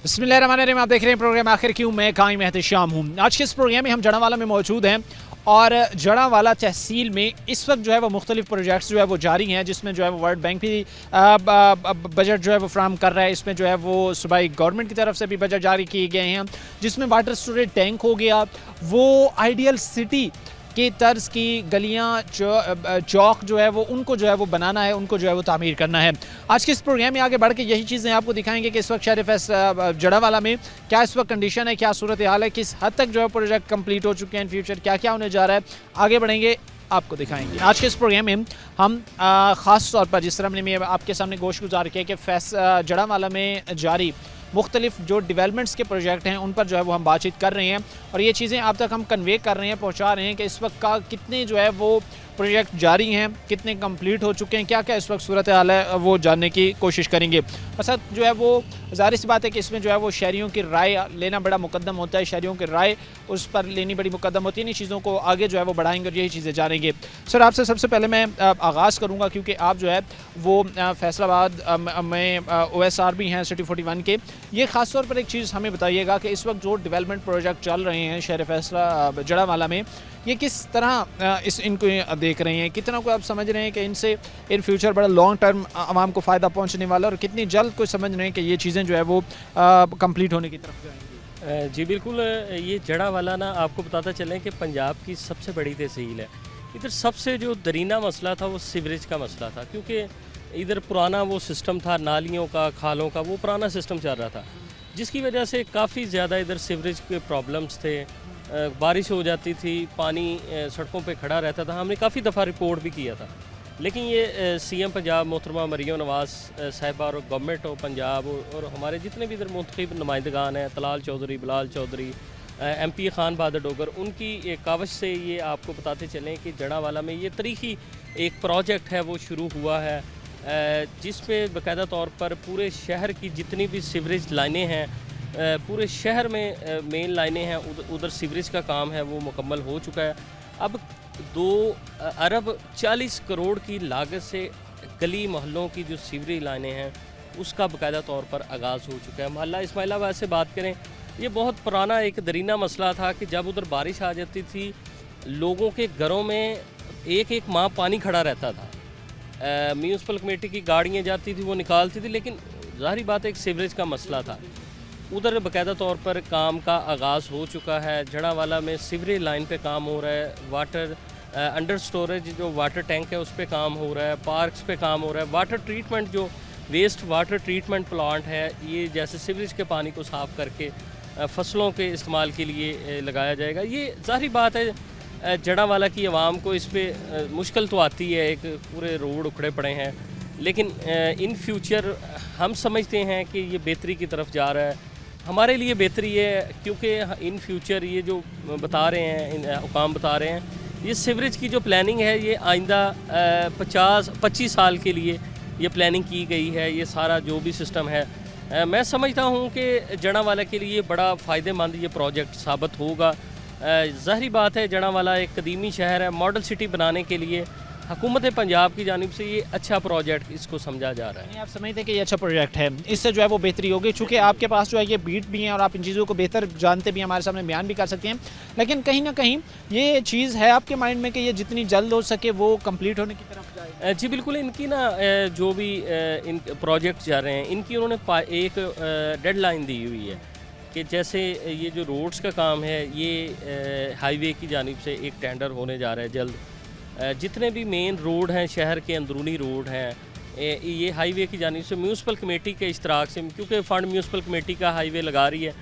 बिस्मिल्लाहिर्रहमानिर्रहीम। आप देख रहे हैं प्रोग्राम आखिर क्यों। मैं कायम एहतशाम हूँ। आज के इस प्रोग्राम में हम जड़ावाला में मौजूद हैं और जड़ावाला तहसील में इस वक्त जो है वो मुख्तलिफ प्रोजेक्ट्स जो है वो जारी हैं, जिसमें जो है वो वर्ल्ड बैंक भी बजट जो है वो फ्राहम कर रहा है। इसमें जो है वो सूबाई गवर्नमेंट की तरफ से भी बजट जारी किए गए हैं, जिसमें वाटर स्टोरेज टैंक हो गया, वो आइडियल सिटी के तर्ज की गलियाँ चौक जो है वो उनको जो है वो बनाना है, उनको जो है वो तामीर करना है। आज के इस प्रोग्राम में आगे बढ़ के यही चीज़ें आपको दिखाएंगे कि इस वक्त शहर जड़ावाला में क्या इस वक्त कंडीशन है, क्या सूरत हाल है, किस हद तक जो है प्रोजेक्ट कंप्लीट हो चुके हैं, इन फ्यूचर क्या क्या होने जा रहा है, आगे बढ़ेंगे आपको दिखाएंगे। आज के इस प्रोग्राम में हम ख़ास तौर पर जिस तरह हमने आपके सामने गोश गुजार किया कि जड़ावाला में जारी मुख्तलिफ जो डेवलपमेंट्स के प्रोजेक्ट हैं उन पर जो है वो हम बातचीत कर रहे हैं और ये चीज़ें आप तक हम कन्वे कर रहे हैं, पहुंचा रहे हैं कि इस वक्त का कितने जो है वो प्रोजेक्ट जारी हैं, कितने कंप्लीट हो चुके हैं, क्या क्या इस वक्त सूरत हाल है, वो जानने की कोशिश करेंगे। बस जो है वो ज़ाहिर सी बात है कि इसमें जो है वो शहरियों की राय लेना बड़ा मुकद्दम होता है, शहरियों की राय उस पर लेनी बड़ी मुकद्दम होती है। इन चीज़ों को आगे जो है वो बढ़ाएंगे और यही चीज़ें जानेंगे। सर, आपसे सबसे पहले मैं आगाज़ करूँगा क्योंकि आप जो है वो फैसलाबाद में OSR भी हैं सिटी 41 के। ये ख़ास तौर पर एक चीज़ हमें बताइएगा कि इस वक्त जो डेवलपमेंट प्रोजेक्ट चल रहे हैं शहर फैसला जड़ावाला में, ये किस तरह इनको देख रहे हैं, कितना को आप समझ रहे हैं कि इनसे इन फ्यूचर बड़ा लॉन्ग टर्म आवाम को फ़ायदा पहुंचने वाला, और कितनी जल्द को समझ रहे हैं कि ये चीज़ें जो है वो कंप्लीट होने की तरफ जाएंगी? जी बिल्कुल। ये जड़ावाला ना आपको बताता चलें कि पंजाब की सबसे बड़ी तहसील है। इधर सबसे जो दरीना मसला था वो सीवरेज का मसला था, क्योंकि इधर पुराना वो सिस्टम था नालियों का, खालों का, वो पुराना सिस्टम चल रहा था, जिसकी वजह से काफ़ी ज़्यादा इधर सीवरेज के प्रॉब्लम्स थे। बारिश हो जाती थी, पानी सड़कों पे खड़ा रहता था। हमने काफ़ी दफ़ा रिपोर्ट भी किया था, लेकिन ये CM पंजाब मोहतरमा मरियम नवाज़ साहिबा और गवर्नमेंट ऑफ पंजाब और हमारे जितने भी इधर मुंतखब नुमाइंदगान हैं, तलाल चौधरी, बिलाल चौधरी, MP खान बहादुर डोगर, उनकी एक कावश से ये आपको बताते चलें कि जड़ावाला में ये तारीखी एक प्रोजेक्ट है वो शुरू हुआ है, जिस पे बाकायदा तौर पर पूरे शहर की जितनी भी सीवरेज लाइनें हैं, पूरे शहर में मेन लाइनें हैं, उधर सीवरेज का काम है वो मुकम्मल हो चुका है। अब 2 अरब 40 करोड़ की लागत से गली मोहल्लों की जो सीवरेज लाइनें हैं उसका बाकायदा तौर पर आगाज़ हो चुका है। मोहल्ला इस्माइलाबाद से बात करें, ये बहुत पुराना एक दरीना मसला था कि जब उधर बारिश आ जाती थी लोगों के घरों में एक एक माह पानी खड़ा रहता था। म्यूनसिपल कमेटी की गाड़ियाँ जाती थी, वो निकालती थी, लेकिन ज़ाहिर बात है एक सीवरेज का मसला था। उधर बाकायदा तौर पर काम का आगाज़ हो चुका है। जड़ावाला में सीवरेज लाइन पे काम हो रहा है, वाटर अंडर स्टोरेज जो वाटर टैंक है उस पर काम हो रहा है, पार्क्स पे काम हो रहा है, वाटर ट्रीटमेंट जो वेस्ट वाटर ट्रीटमेंट प्लांट है, ये जैसे सीवरेज के पानी को साफ़ करके फसलों के इस्तेमाल के लिए लगाया जाएगा। ये ज़ाहिर बात है जड़ावाला की आवाम को इस पर मुश्किल तो आती है, एक पूरे रोड उखड़े पड़े हैं, लेकिन इन फ्यूचर हम समझते हैं कि ये बेहतरी की तरफ जा रहा है। हमारे लिए बेहतरी है क्योंकि इन फ्यूचर ये जो बता रहे हैं, इन हुकाम बता रहे हैं, ये सीवरेज की जो प्लानिंग है ये आइंदा 25 साल के लिए ये प्लानिंग की गई है। ये सारा जो भी सिस्टम है, मैं समझता हूँ कि जड़ावाला के लिए बड़ा फ़ायदेमंद ये प्रोजेक्ट साबित होगा। ज़ाहिर बात है जड़ावाला एक कदीमी शहर है, मॉडल सिटी बनाने के लिए हुकूमत पंजाब की जानिब से ये अच्छा प्रोजेक्ट इसको समझा जा रहा है। आप समझते हैं कि ये अच्छा प्रोजेक्ट है, इससे जो है वो बेहतरी होगी, चूँकि आपके पास जो है ये बीट भी हैं और आप इन चीज़ों को बेहतर जानते भी हैं, हमारे सामने बयान भी कर सकते हैं, लेकिन कहीं ना कहीं ये चीज़ है आपके माइंड में कि ये जितनी जल्द हो सके वो कंप्लीट होने की तरफ जाए? जी बिल्कुल। इनकी ना जो भी इन प्रोजेक्ट जा रहे हैं, इनकी उन्होंने एक डेडलाइन दी हुई है कि जैसे ये जो रोड्स का काम है ये हाईवे की जानिब से एक टेंडर होने जा रहा है जल्द। जितने भी मेन रोड हैं, शहर के अंदरूनी रोड हैं, ये हाईवे की जानिब से म्यूनसिपल कमेटी के इश्तराक से, क्योंकि फ़ंड म्यूनसिपल कमेटी का हाईवे लगा रही है,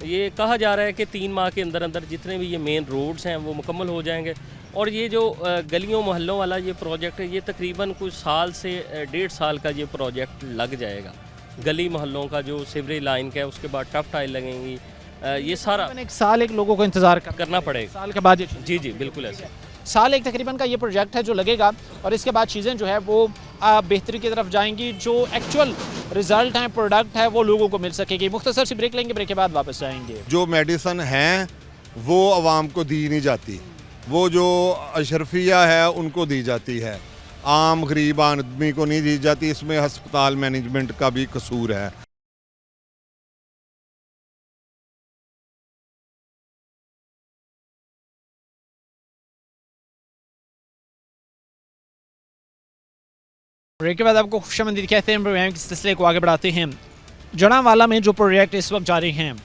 ये कहा जा रहा है कि 3 माह के अंदर अंदर जितने भी ये मेन रोड्स हैं वो मुकम्मल हो जाएंगे। और ये जो गलियों मोहल्लों वाला ये प्रोजेक्ट है, ये तकरीबन कुछ साल से 1.5 साल का ये प्रोजेक्ट लग जाएगा। गली मोहल्लों का जो सीवरेज लाइन का है, उसके बाद टफ टाइल लगेंगी, ये सारा एक साल एक लोगों को इंतज़ार करना पड़ेगा। साल के बाद जी बिल्कुल ऐसा साल एक तकरीबन का ये प्रोजेक्ट है जो लगेगा और इसके बाद चीज़ें जो है वो बेहतरी की तरफ जाएंगी, जो एक्चुअल रिजल्ट है, प्रोडक्ट है, वो लोगों को मिल सकेगी। मुख्तसर सी ब्रेक लेंगे, ब्रेक के बाद वापस आएंगे। जो मेडिसिन हैं वो आवाम को दी नहीं जाती, वो जो अशरफिया है उनको दी जाती है, आम गरीब आदमी को नहीं दी जाती। इसमें हस्पताल मैनेजमेंट का भी कसूर है। ब्रेक के बाद आपको खुशामदीद कहते हैं। प्रोग्राम के सिलसिले को आगे बढ़ाते हैं। जड़ांवाला में जो प्रोजेक्ट इस वक्त जारी हैं,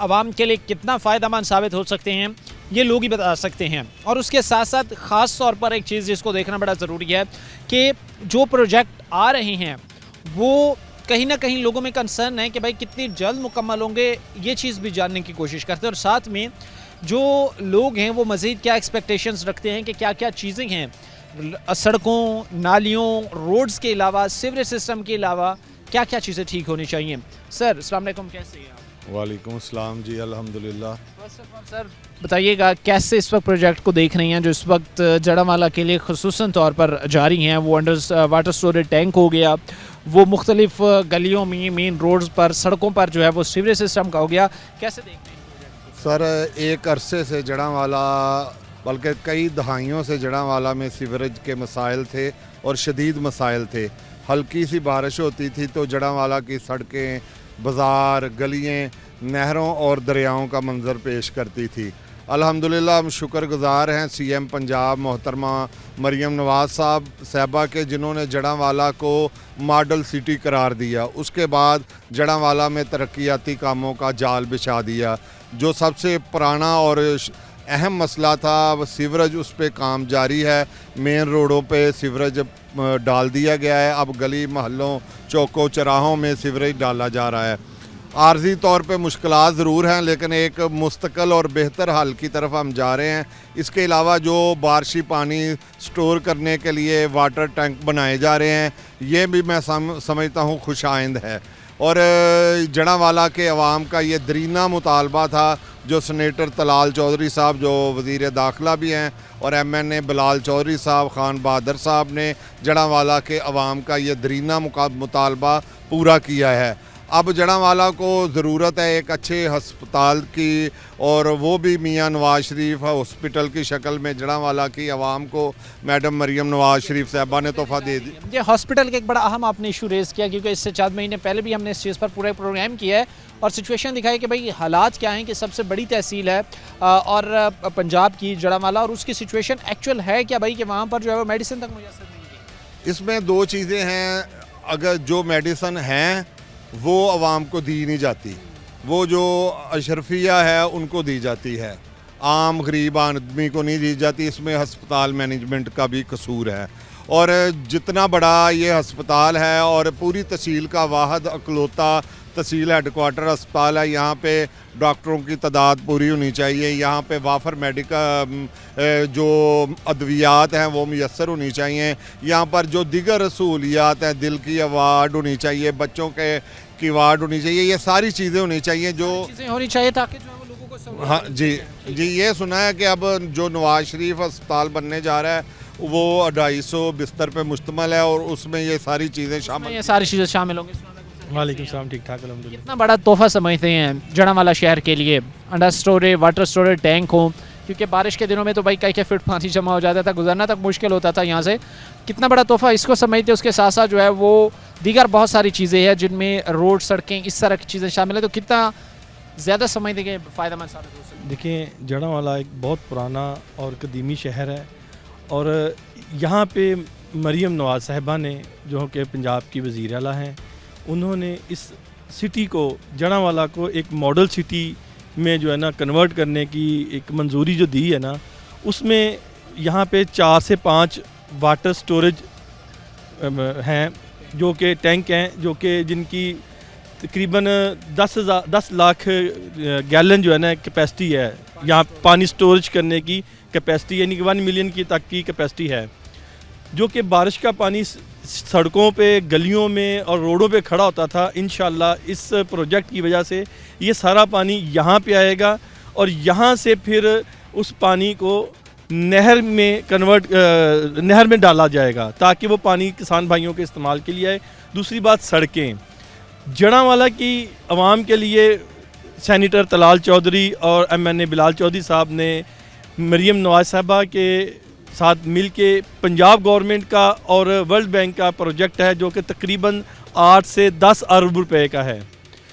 आवाम के लिए कितना फ़ायदेमंद साबित हो सकते हैं ये लोग ही बता सकते हैं। और उसके साथ साथ ख़ास तौर पर एक चीज़ जिसको देखना बड़ा ज़रूरी है कि जो प्रोजेक्ट आ रहे हैं वो कहीं ना कहीं लोगों में कंसर्न है कि भाई कितनी जल्द मुकम्मल होंगे, ये चीज़ भी जानने की कोशिश करते हैं। और साथ में जो लोग हैं वो मज़ीद क्या एक्सपेक्टेशंस रखते हैं कि क्या क्या चीज़ें हैं सड़कों, नालियों, रोड्स के अलावा, सीवरेज सिस्टम के अलावा क्या क्या चीज़ें ठीक होनी चाहिए। सर अस्सलाम वालेकुम, कैसे हैं आप? वालेकुम अस्सलाम जी, अल्हम्दुलिल्लाह। फर्स्ट ऑफ ऑल सर बताइएगा कैसे इस वक्त प्रोजेक्ट को देख रही हैं जो इस वक्त जड़ांवाला के लिए खुसूसन तौर पर जारी हैं। वो अंडर वाटर स्टोरेज टैंक हो गया, वो मुख्तलिफ गलियों में, मेन रोड्स पर, सड़कों पर जो है वो सीवरेज सिस्टम का हो गया, कैसे देख रहे हैं? सर एक अरसे से जड़ांवाला, बल्कि कई दहाइयों से जड़ांवाला में सीवरेज के मसाइल थे और शदीद मसाइल थे। हल्की सी बारिश होती थी तो जड़ांवाला की सड़कें, बाज़ार, गलियाँ नहरों और दरियाओं का मंजर पेश करती थी। अल्हम्दुलिल्लाह हम शुक्रगुज़ार हैं सीएम पंजाब मोहतरमा मरियम नवाज़ साहबा के, जिन्होंने जड़ांवाला को मॉडल सिटी करार दिया। उसके बाद जड़ांवाला में तरक्याती कामों का जाल बिछा दिया। जो सबसे पुराना और अहम मसला था सीवरेज, उस पे काम जारी है। मेन रोडों पे सीवरेज डाल दिया गया है। अब गली मोहल्लों, चौकों चौराहों में सीवरेज डाला जा रहा है। आर्जी तौर पे मुश्किलात ज़रूर हैं, लेकिन एक मुस्तकिल और बेहतर हल की तरफ हम जा रहे हैं। इसके अलावा जो बारिशी पानी स्टोर करने के लिए वाटर टैंक बनाए जा रहे हैं, ये भी मैं समझता हूँ खुश आइंद है। और जड़ांवाला के अवाम का ये दरीना मुतालबा था जो सेनेटर तलाल चौधरी साहब, जो वज़ीर दाखिला भी हैं, और MNA बिलाल चौधरी साहब, खान बहादुर साहब ने जड़ांवाला के अवाम का ये दरीना मुतालबा पूरा किया है। अब जड़ांवाला को ज़रूरत है एक अच्छे हस्पताल की, और वो भी मियाँ नवाज शरीफ हॉस्पिटल की शक्ल में जड़ांवाला की आवाम को मैडम मरियम नवाज शरीफ साहबा ने तोहफ़ा दे दी। ये हॉस्पिटल का एक बड़ा अहम आपने इशू रेज़ किया, क्योंकि इससे 4 महीने पहले भी हमने इस चीज़ पर पूरा प्रोग्राम किया है और सिचुएशन दिखाई कि भाई हालात क्या हैं कि सबसे बड़ी तहसील है और पंजाब की जड़ांवाला, और उसकी सिचुएशन एक्चुअल है क्या भाई कि वहाँ पर जो है वो मेडिसिन तक मुयसर नहीं है। इसमें दो चीज़ें हैं। अगर जो मेडिसिन हैं वो आवाम को दी नहीं जाती, वो जो अशरफिया है उनको दी जाती है, आम गरीब आदमी को नहीं दी जाती। इसमें हस्पताल मैनेजमेंट का भी कसूर है। और जितना बड़ा ये हस्पताल है और पूरी तहसील का वाहद अकलौता तहसील हेडक्वार्टर अस्पताल है, यहाँ पे डॉक्टरों की तादाद पूरी होनी चाहिए। यहाँ पे वाफर मेडिकल जो अद्वियात हैं वो मुयसर होनी चाहिए। यहाँ पर जो दीगर सहूलियात हैं, दिल की वार्ड होनी चाहिए, बच्चों की वार्ड होनी चाहिए, ये सारी चीज़ें होनी चाहिए जो चीज़ें होनी चाहिए ताकि जो है वो लोगों को सहूलियत। हाँ जी, ये सुना है कि अब जो नवाज शरीफ अस्पताल बनने जा रहा है वो 250 बिस्तर पे मुश्तमल है और उसमें ये सारी चीज़ें शामिल होंगी। वालेकुम सलाम, ठीक ठाक अल्हम्दुलिल्लाह। कितना बड़ा तोहफा समझते हैं जड़ांवाला शहर के लिए under storage water storage tank हो, क्योंकि बारिश के दिनों में तो भाई कई फीट पानी जमा हो जाता था, गुजरना तक मुश्किल होता था यहाँ से। कितना बड़ा तोहफा इसको समझते हैं। उसके साथ साथ जो है वो दीगर बहुत सारी चीज़ें हैं जिनमें रोड, सड़कें, इस तरह की चीज़ें शामिल है, तो कितना ज़्यादा समझते हैं कि फ़ायदेमंद साबित हो सकता है। देखिए, जड़ांवाला एक बहुत पुराना और कदीमी शहर है और यहाँ पे मरियम नवाज साहिबा ने, जो कि पंजाब की वज़ीर आला हैं, उन्होंने इस सिटी को, जड़ांवाला को एक मॉडल सिटी में जो है ना कन्वर्ट करने की एक मंजूरी जो दी है ना, उसमें यहाँ पे 4 से 5 वाटर स्टोरेज हैं, जो कि टैंक हैं, जो कि जिनकी तकरीबन 10 लाख गैलन जो है ना कैपेसिटी है। यहाँ पानी स्टोरेज करने की कैपेसिटी यानी कि 1 मिलियन की तक की कैपेसिटी है, जो कि बारिश का पानी सड़कों पे, गलियों में और रोडों पे खड़ा होता था। इंशाल्लाह इस प्रोजेक्ट की वजह से ये सारा पानी यहाँ पे आएगा और यहाँ से फिर उस पानी को नहर में डाला जाएगा ताकि वो पानी किसान भाइयों के इस्तेमाल के लिए आए। दूसरी बात, सड़कें जड़ांवाला की आवाम के लिए सेनेटर तलाल चौधरी और MNA बिलाल चौधरी साहब ने मरियम नवाज साहबा के साथ मिलके पंजाब गवर्नमेंट का और वर्ल्ड बैंक का प्रोजेक्ट है, जो कि तकरीबन 8 से 10 अरब रुपए का है।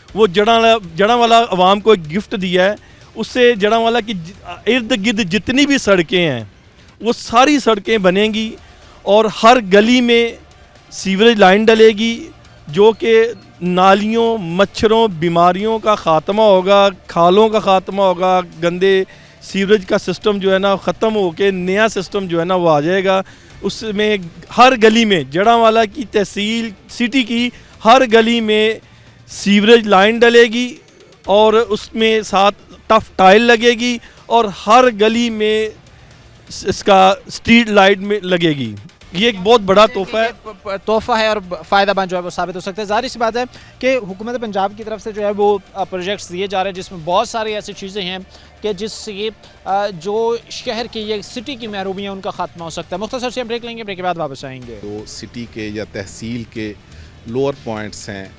वो जड़ांवाला आवाम को एक गिफ्ट दिया है। उससे जड़ांवाला की इर्द गिर्द जितनी भी सड़कें हैं वो सारी सड़कें बनेंगी और हर गली में सीवरेज लाइन डलेगी जो कि नालियों, मच्छरों, बीमारियों का ख़ात्मा होगा, खालों का ख़ात्मा होगा, गंदे सीवरेज का सिस्टम जो है ना ख़त्म होके नया सिस्टम जो है ना वो आ जाएगा। उसमें हर गली में, जड़ांवाला की तहसील सिटी की हर गली में सीवरेज लाइन डलेगी और उसमें साथ टफ टाइल लगेगी और हर गली में इसका स्ट्रीट लाइट में लगेगी। ये एक बहुत बड़ा तोहफा है। तोहफा है और फ़ायदा मंद जो है वो साबित हो सकता है। ज़ाहिर सी बात है कि हुकूमत पंजाब की तरफ से जो है वो प्रोजेक्ट्स दिए जा रहे हैं जिसमें बहुत सारी ऐसी चीज़ें हैं कि जिससे जो शहर की ये सिटी की महरूमी है उनका ख़ात्मा हो सकता है। मुख्तसर से हम ब्रेक लेंगे, ब्रेक के बाद वापस आएंगे। तो सिटी के या तहसील के लोअर पॉइंट्स हैं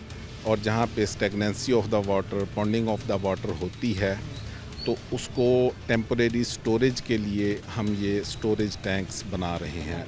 और जहाँ पे stagnancy of the water, पॉन्डिंग of the water होती है, तो उसको टेम्परेरी स्टोरेज के लिए हम ये स्टोरेज टैंक्स बना रहे हैं।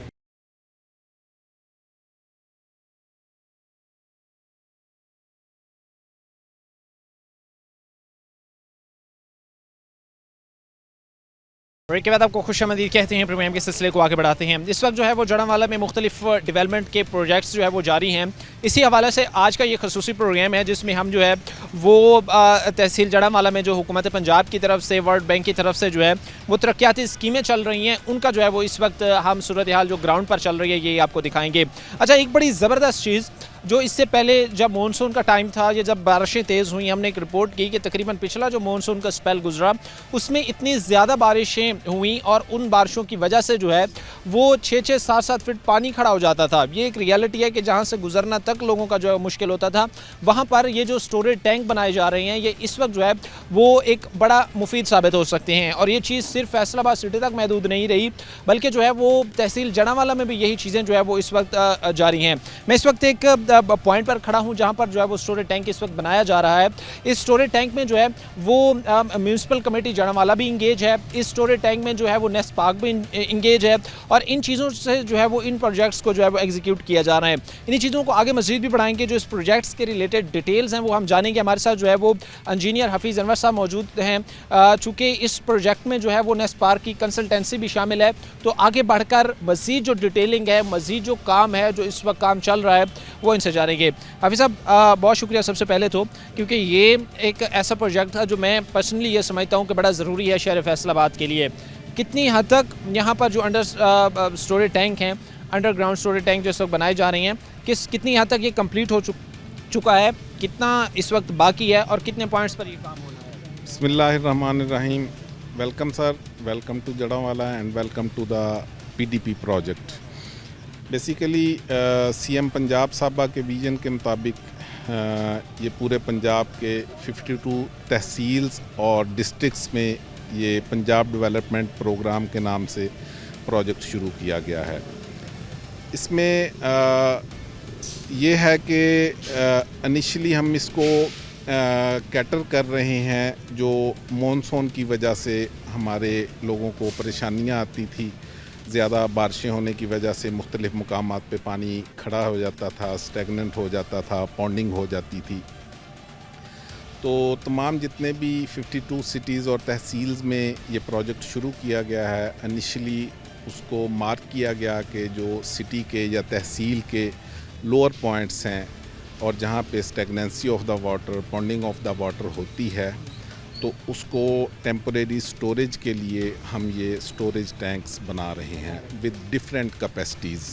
ब्रेक के बाद आपको खुशामदीद कहते हैं। प्रोग्राम के सिलसिले को आगे बढ़ाते हैं। इस वक्त जो है वो जड़ांवाला में मुख्तलिफ डेवलपमेंट के प्रोजेक्ट्स जो है वो जारी हैं। इसी हवाले से आज का ये खसूसी प्रोग्राम है जिसमें हम जो है वो तहसील जड़ांवाला में जो हुकूमत पंजाब की तरफ से, वर्ल्ड बैंक की तरफ से जो है वो तरक्याती स्कीमें चल रही हैं, उनका जो है वो इस वक्त हम सूरत हाल जो ग्राउंड पर चल रही है ये आपको दिखाएंगे। अच्छा, एक बड़ी ज़बरदस्त चीज़ जो इससे पहले जब मानसून का टाइम था, ये जब बारिशें तेज़ हुई, हमने एक रिपोर्ट की कि तकरीबन पिछला जो मानसून का स्पेल गुजरा उसमें इतनी ज़्यादा बारिशें हुई और उन बारिशों की वजह से जो है वो 6-6, 7-7 फीट पानी खड़ा हो जाता था। ये एक रियलिटी है कि जहाँ से गुजरना तक लोगों का जो है मुश्किल होता था। वहाँ पर ये जो स्टोरेज टैंक बनाए जा रहे हैं ये इस वक्त जो है वो एक बड़ा मुफीद साबित हो सकते हैं। और ये चीज़ सिर्फ फैसलाबाद सिटी तक महदूद नहीं रही बल्कि जो है वो तहसील जड़ांवाला में भी यही चीज़ें जो है वो इस वक्त जारी हैं। मैं इस वक्त एक पॉइंट पर खड़ा हूँ जहाँ पर जो है वो स्टोरेज टैंक इस वक्त बनाया जा रहा है। इस स्टोरेज टैंक में जो है वो म्यूनसिपल कमेटी जड़ांवाला भी इंगेज है। इस स्टोरेज टैंक में जो है वो नेस्ट पार्क भी इंगेज है और इन चीज़ों से जो है वो इन प्रोजेक्ट्स को जो है वो एग्जीक्यूट किया जा रहा है। इन्हीं चीज़ों को आगे मज़ीद भी बढ़ाएंगे। जो इस प्रोजेक्ट्स के रिलेटेड डिटेल्स हैं वो हम जानेंगे। हमारे साथ जो है वो इंजीनियर हफीज़ अनवर साहब मौजूद हैं। चूँकि इस प्रोजेक्ट में जो है वो नेस्ट पार्क की कंसल्टेंसी भी शामिल है, तो आगे बढ़कर मज़ीद जो डिटेलिंग है, मज़ीद जो काम है, जो इस वक्त काम चल रहा है वो इनसे जानेंगे। हाफिज़ साहब, बहुत शुक्रिया सबसे पहले तो, क्योंकि ये एक ऐसा प्रोजेक्ट था जो मैं पर्सनली ये समझता हूँ कि बड़ा ज़रूरी है शहर फैसलाबाद के लिए। कितनी हद तक यहाँ पर जो अंडर स्टोरेज टैंक हैं, अंडरग्राउंड स्टोरेज टैंक जो इस वक्त बनाए जा रहे हैं, कितनी हद तक ये कंप्लीट हो चुका है, कितना इस वक्त बाकी है और कितने पॉइंट्स पर ये काम होना है? बिस्मिल्लाहिर्रहमानिर्रहीम। Welcome sir, welcome to Jaranwala and welcome to the PDP project. Basically CM Punjab साहबा के विजन के मुताबिक ये पूरे पंजाब के 52 तहसील्स और डिस्ट्रिक्ट्स में ये पंजाब डेवलपमेंट प्रोग्राम के नाम से प्रोजेक्ट शुरू किया गया है। इसमें ये है कि इनिशियली हम इसको कैटर कर रहे हैं जो मॉनसून की वजह से हमारे लोगों को परेशानियां आती थी। ज़्यादा बारिशें होने की वजह से मुख्तलिफ़ मुकामात पे पानी खड़ा हो जाता था, स्टेगनेंट हो जाता था, पॉन्डिंग हो जाती थी। तो तमाम जितने भी 52 सिटीज़ और तहसील्स में ये प्रोजेक्ट शुरू किया गया है, इनिशियली उसको मार्क किया गया कि जो सिटी के या तहसील के लोअर पॉइंट्स हैं और जहाँ पे stagnancy of the water, पॉन्डिंग of the water होती है, तो उसको टेम्परेरी स्टोरेज के लिए हम ये स्टोरेज टैंक्स बना रहे हैं विद डिफरेंट कैपेसिटीज़।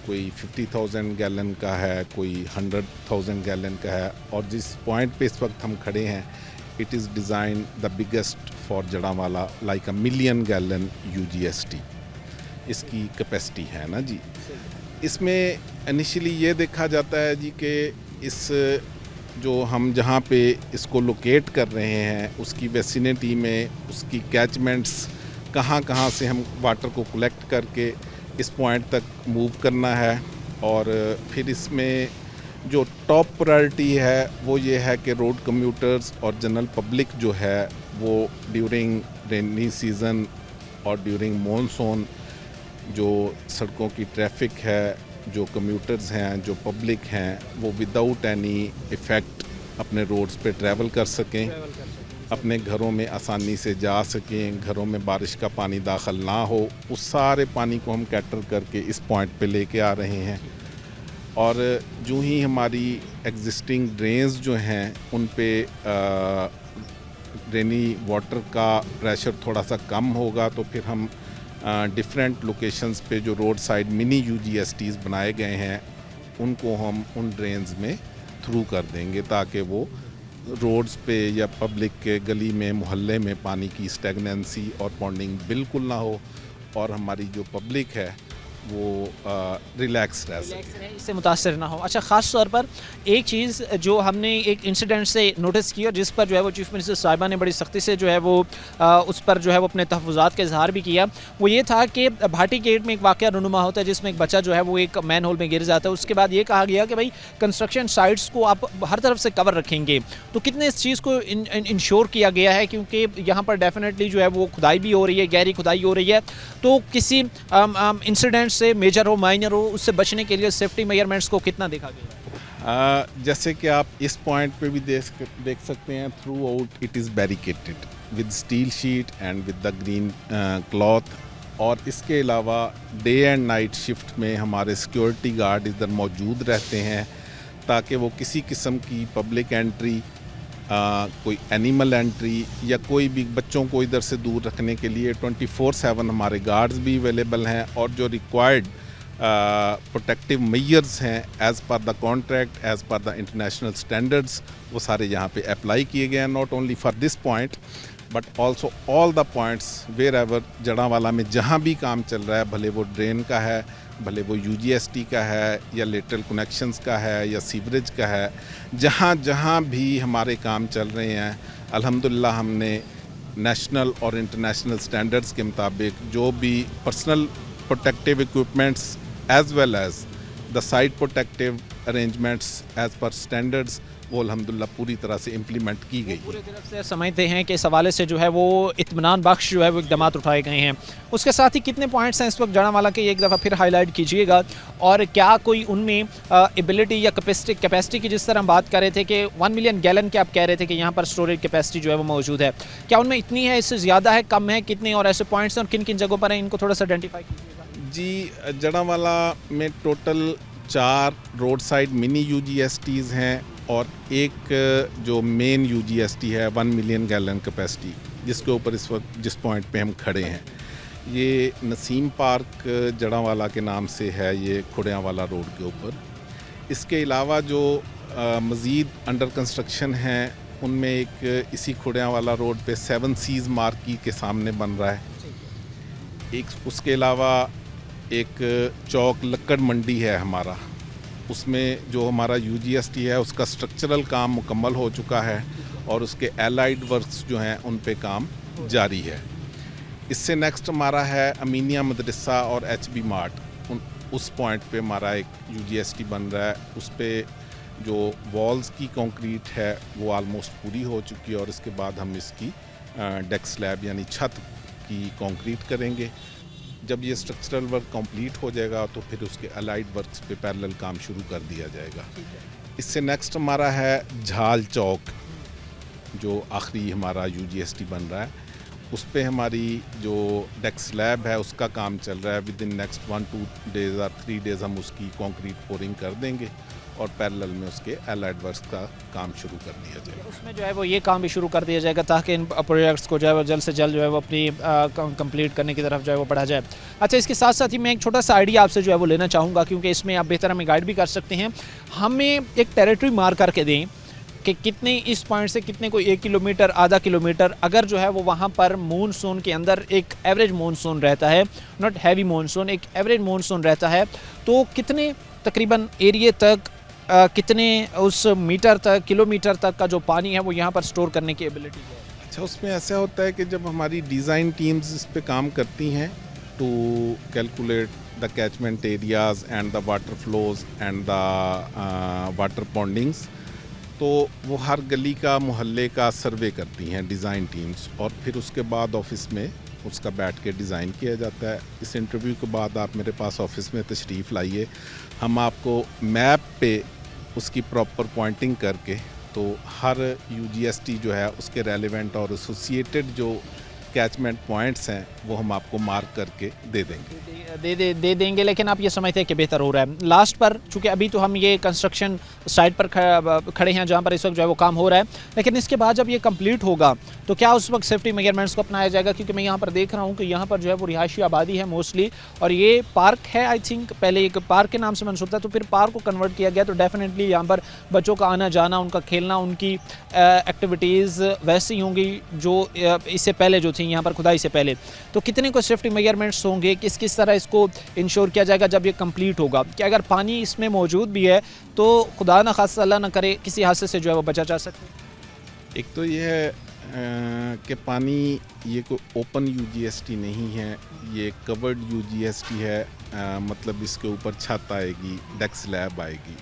कोई 50,000 गैलन का है, कोई 100,000 गैलन का है, और जिस पॉइंट पे इस वक्त हम खड़े हैं, it is design the biggest for Jaranwala, like 1 million gallon UGST इसकी कैपेसिटी है ना जी। इसमें इनिशियली ये देखा जाता है जी कि इस जो हम जहाँ पे इसको लोकेट कर रहे हैं उसकी वेसिनिटी में उसकी कैचमेंट्स कहाँ से हम वाटर को कलेक्ट करके इस पॉइंट तक मूव करना है। और फिर इसमें जो टॉप प्रायोरिटी है वो ये है कि रोड कम्यूटर्स और जनरल पब्लिक जो है वो ड्यूरिंग रेनी सीज़न और ड्यूरिंग मॉनसून जो सड़कों की ट्रैफिक है, जो कम्यूटर्स हैं, जो पब्लिक हैं, वो विदाउट एनी इफ़ेक्ट अपने रोड्स पे ट्रैवल कर सकें, अपने घरों में आसानी से जा सकें, घरों में बारिश का पानी दाखिल ना हो। उस सारे पानी को हम कैटर करके इस पॉइंट पे लेके आ रहे हैं। और जो ही हमारी एग्जिस्टिंग ड्रेन्स जो हैं उन पे रेनी वाटर का प्रेशर थोड़ा सा कम होगा तो फिर हम डिफरेंट लोकेशंस पे जो रोड साइड मिनी यूजीएसटीज़ बनाए गए हैं उनको हम उन ड्रेन्स में थ्रू कर देंगे ताकि वो रोड्स पे या पब्लिक के गली में मोहल्ले में पानी की स्टेगनेंसी और पॉन्डिंग बिल्कुल ना हो और हमारी जो पब्लिक है वो रिलैक्स रह सके, इससे मुतासर ना हो। अच्छा, ख़ास तौर पर एक चीज़ जो हमने एक इंसिडेंट से नोटिस की और जिस पर जो है वो चीफ़ मिनिस्टर साहिबा ने बड़ी सख्ती से जो है वो उस पर जो है वो अपने तहफ़्फ़ुज़ात का इजहार भी किया, वो ये था कि भाटी गेट में एक वाक़या रूनुमा होता है जिसमें एक बच्चा जो है वो एक मैन होल में गिर जाता है। उसके बाद ये कहा गया कि भाई कंस्ट्रक्शन साइट्स को आप हर तरफ से कवर रखेंगे, तो कितने इस चीज़ को इंश्योर किया गया है, क्योंकि यहाँ पर डेफिनेटली जो है वो खुदाई भी हो रही है, गहरी खुदाई हो रही है, तो किसी इंसिडेंट से मेजर हो माइनर हो उससे बचने के लिए सेफ्टी मेजरमेंट्स को कितना देखा गया? जैसे कि आप इस पॉइंट पे भी देख सकते हैं, throughout it is barricaded with steel sheet and with the green cloth, और इसके अलावा डे एंड नाइट शिफ्ट में हमारे सिक्योरिटी गार्ड इधर मौजूद रहते हैं ताकि वो किसी किस्म की पब्लिक एंट्री, कोई एनिमल एंट्री या कोई भी बच्चों को इधर से दूर रखने के लिए 24/7 हमारे गार्ड्स भी अवेलेबल हैं और जो रिक्वायर्ड प्रोटेक्टिव मेजर्स हैं as per the contract, as per the international standards, वो सारे यहाँ पे अप्लाई किए गए हैं, not only for this point but also all the points wherever Jaranwala में जहाँ भी काम चल रहा है, भले वो ड्रेन का है, भले वो यूजीएसटी का है या लेटरल कनेक्शंस का है या सीवरेज का है, जहाँ जहाँ भी हमारे काम चल रहे हैं अल्हम्दुलिल्लाह हमने नेशनल और इंटरनेशनल स्टैंडर्ड्स के मुताबिक जो भी personal protective equipments as well as the site protective arrangements as per standards वो अल्हम्दुलिल्लाह पूरी तरह से इम्प्लीमेंट की गई। पूरी तरफ से समझते हैं कि इस हवाले से जो है वो इत्मीनान बख्श जो है वो इकदाम उठाए गए हैं। उसके साथ ही कितने पॉइंट्स हैं इस वक्त जड़ावाला के, एक दफ़ा फिर हाईलाइट कीजिएगा, और क्या कोई उनमें एबिलिटी या कैपेसिटी की जिस तरह हम बात कर रहे थे कि 1 मिलियन गैलन के आप कह रहे थे कि यहाँ पर स्टोरेज कैपेसिटी जो है वो मौजूद है, क्या उनमें इतनी है, इससे ज़्यादा है, कम है, कितने और ऐसे पॉइंट्स हैं और किन किन जगहों पर हैं, इनको थोड़ा सा आइडेंटिफाई कीजिएगा। जी, जड़ावाला में टोटल 4 रोड साइड मिनी यूजीएसटीज़ हैं और एक जो मेन यूजीएसटी है 1 मिलियन गैलन कैपेसिटी, जिसके ऊपर इस वक्त जिस पॉइंट पे हम खड़े हैं ये नसीम पार्क जड़ावाला के नाम से है, ये खुड़ियावाला रोड के ऊपर। इसके अलावा जो मज़ीद अंडर कंस्ट्रक्शन हैं उनमें एक इसी खुड़ियावाला रोड पे 7 सीज़ मार्की के सामने बन रहा है, एक उसके अलावा एक चौक लक्कड़ मंडी है हमारा, उसमें जो हमारा यूजीएसटी है उसका स्ट्रक्चरल काम मुकम्मल हो चुका है और उसके एलाइड वर्क्स जो हैं उन पे काम जारी है। इससे नेक्स्ट हमारा है अमीनिया मदरसा और एचबी मार्ट, उस पॉइंट पे हमारा एक यूजीएसटी बन रहा है, उस पे जो वॉल्स की कंक्रीट है वो आलमोस्ट पूरी हो चुकी है और इसके बाद हम इसकी डेक स्लैब यानी छत की कंक्रीट करेंगे। जब ये स्ट्रक्चरल वर्क कंप्लीट हो जाएगा तो फिर उसके अलाइड वर्क्स पे पैरेलल काम शुरू कर दिया जाएगा। इससे नेक्स्ट हमारा है झाल चौक, जो आखिरी हमारा यूजीएसटी बन रहा है, उस पे हमारी जो डेक स्लैब है उसका काम चल रहा है। विद इन नेक्स्ट 1-2 डेज़ और 3 डेज़ हम उसकी कंक्रीट पोरिंग कर देंगे और पैरेलल में उसके एलाइड वर्क्स का काम शुरू कर दिया जाएगा। उसमें जो है वो ये काम भी शुरू कर दिया जाएगा ताकि इन प्रोजेक्ट्स को जो है वो जल्द से जल्द जो है वो अपनी कंप्लीट करने की तरफ जो है वो बढ़ा जाए। अच्छा, इसके साथ साथ ही मैं एक छोटा सा आइडिया आपसे जो है वो लेना चाहूँगा, क्योंकि इसमें आप बेहतर हमें गाइड भी कर सकते हैं। हमें एक टेरिटरी मार्क करके दें कि कितने इस पॉइंट से कितने को 1 किलोमीटर, आधा किलोमीटर, अगर जो है वो वहाँ पर मानसून के अंदर एक एवरेज मानसून रहता है, नॉट हैवी मानसून, एक एवरेज मानसून रहता है, तो कितने तकरीबन एरिए तक कितने उस मीटर तक, किलोमीटर तक का जो पानी है वो यहाँ पर स्टोर करने की एबिलिटी है? अच्छा, उसमें ऐसा होता है कि जब हमारी डिज़ाइन टीम्स इस पे काम करती हैं to calculate the catchment areas and the water flows and the water pondings, तो वो हर गली का, मोहल्ले का सर्वे करती हैं डिज़ाइन टीम्स और फिर उसके बाद ऑफिस में उसका बैठ के डिज़ाइन किया जाता है। इस इंटरव्यू के बाद आप मेरे पास ऑफिस में तशरीफ़ लाइए, हम आपको मैप पे उसकी प्रॉपर पॉइंटिंग करके तो हर यूजीएसटी जो है उसके रेलेवेंट और एसोसिएटेड जो कैचमेंट पॉइंट्स हैं वो हम आपको मार्क करके दे देंगे। दे देंगे, लेकिन आप ये समझते हैं कि बेहतर हो रहा है। लास्ट पर, चूँकि अभी तो हम ये कंस्ट्रक्शन साइट पर खड़े हैं जहाँ पर इस वक्त जो है वो काम हो रहा है, लेकिन इसके बाद जब ये कंप्लीट होगा तो क्या उस वक्त सेफ्टी मेजरमेंट्स को अपनाया जाएगा? क्योंकि मैं यहाँ पर देख रहा हूँ कि यहाँ पर जो है वो रिहायशी आबादी है मोस्टली, और ये पार्क है, आई थिंक पहले एक पार्क के नाम से मंसूब था, तो फिर पार्क को कन्वर्ट किया गया, तो डेफिनेटली यहाँ पर बच्चों का आना जाना, उनका खेलना, उनकी एक्टिविटीज़ वैसी होंगी जो इससे पहले जो थी यहाँ पर खुदाई से पहले। तो कितने को सेफ्टी मेजरमेंट्स होंगे, किस तरह इसको इंश्योर किया जाएगा जब ये कंप्लीट होगा कि अगर पानी इसमें मौजूद भी है तो खुदा ना खास्ता अल्लाह ना करे किसी हादसे से जो है वो बचा जा सके? एक तो ये है कि पानी ये कोई ओपन यूजीएसटी नहीं है, ये कवर्ड यूजीएसटी है, मतलब इसके ऊपर छत आएगी, डेक स्लैब आएगी,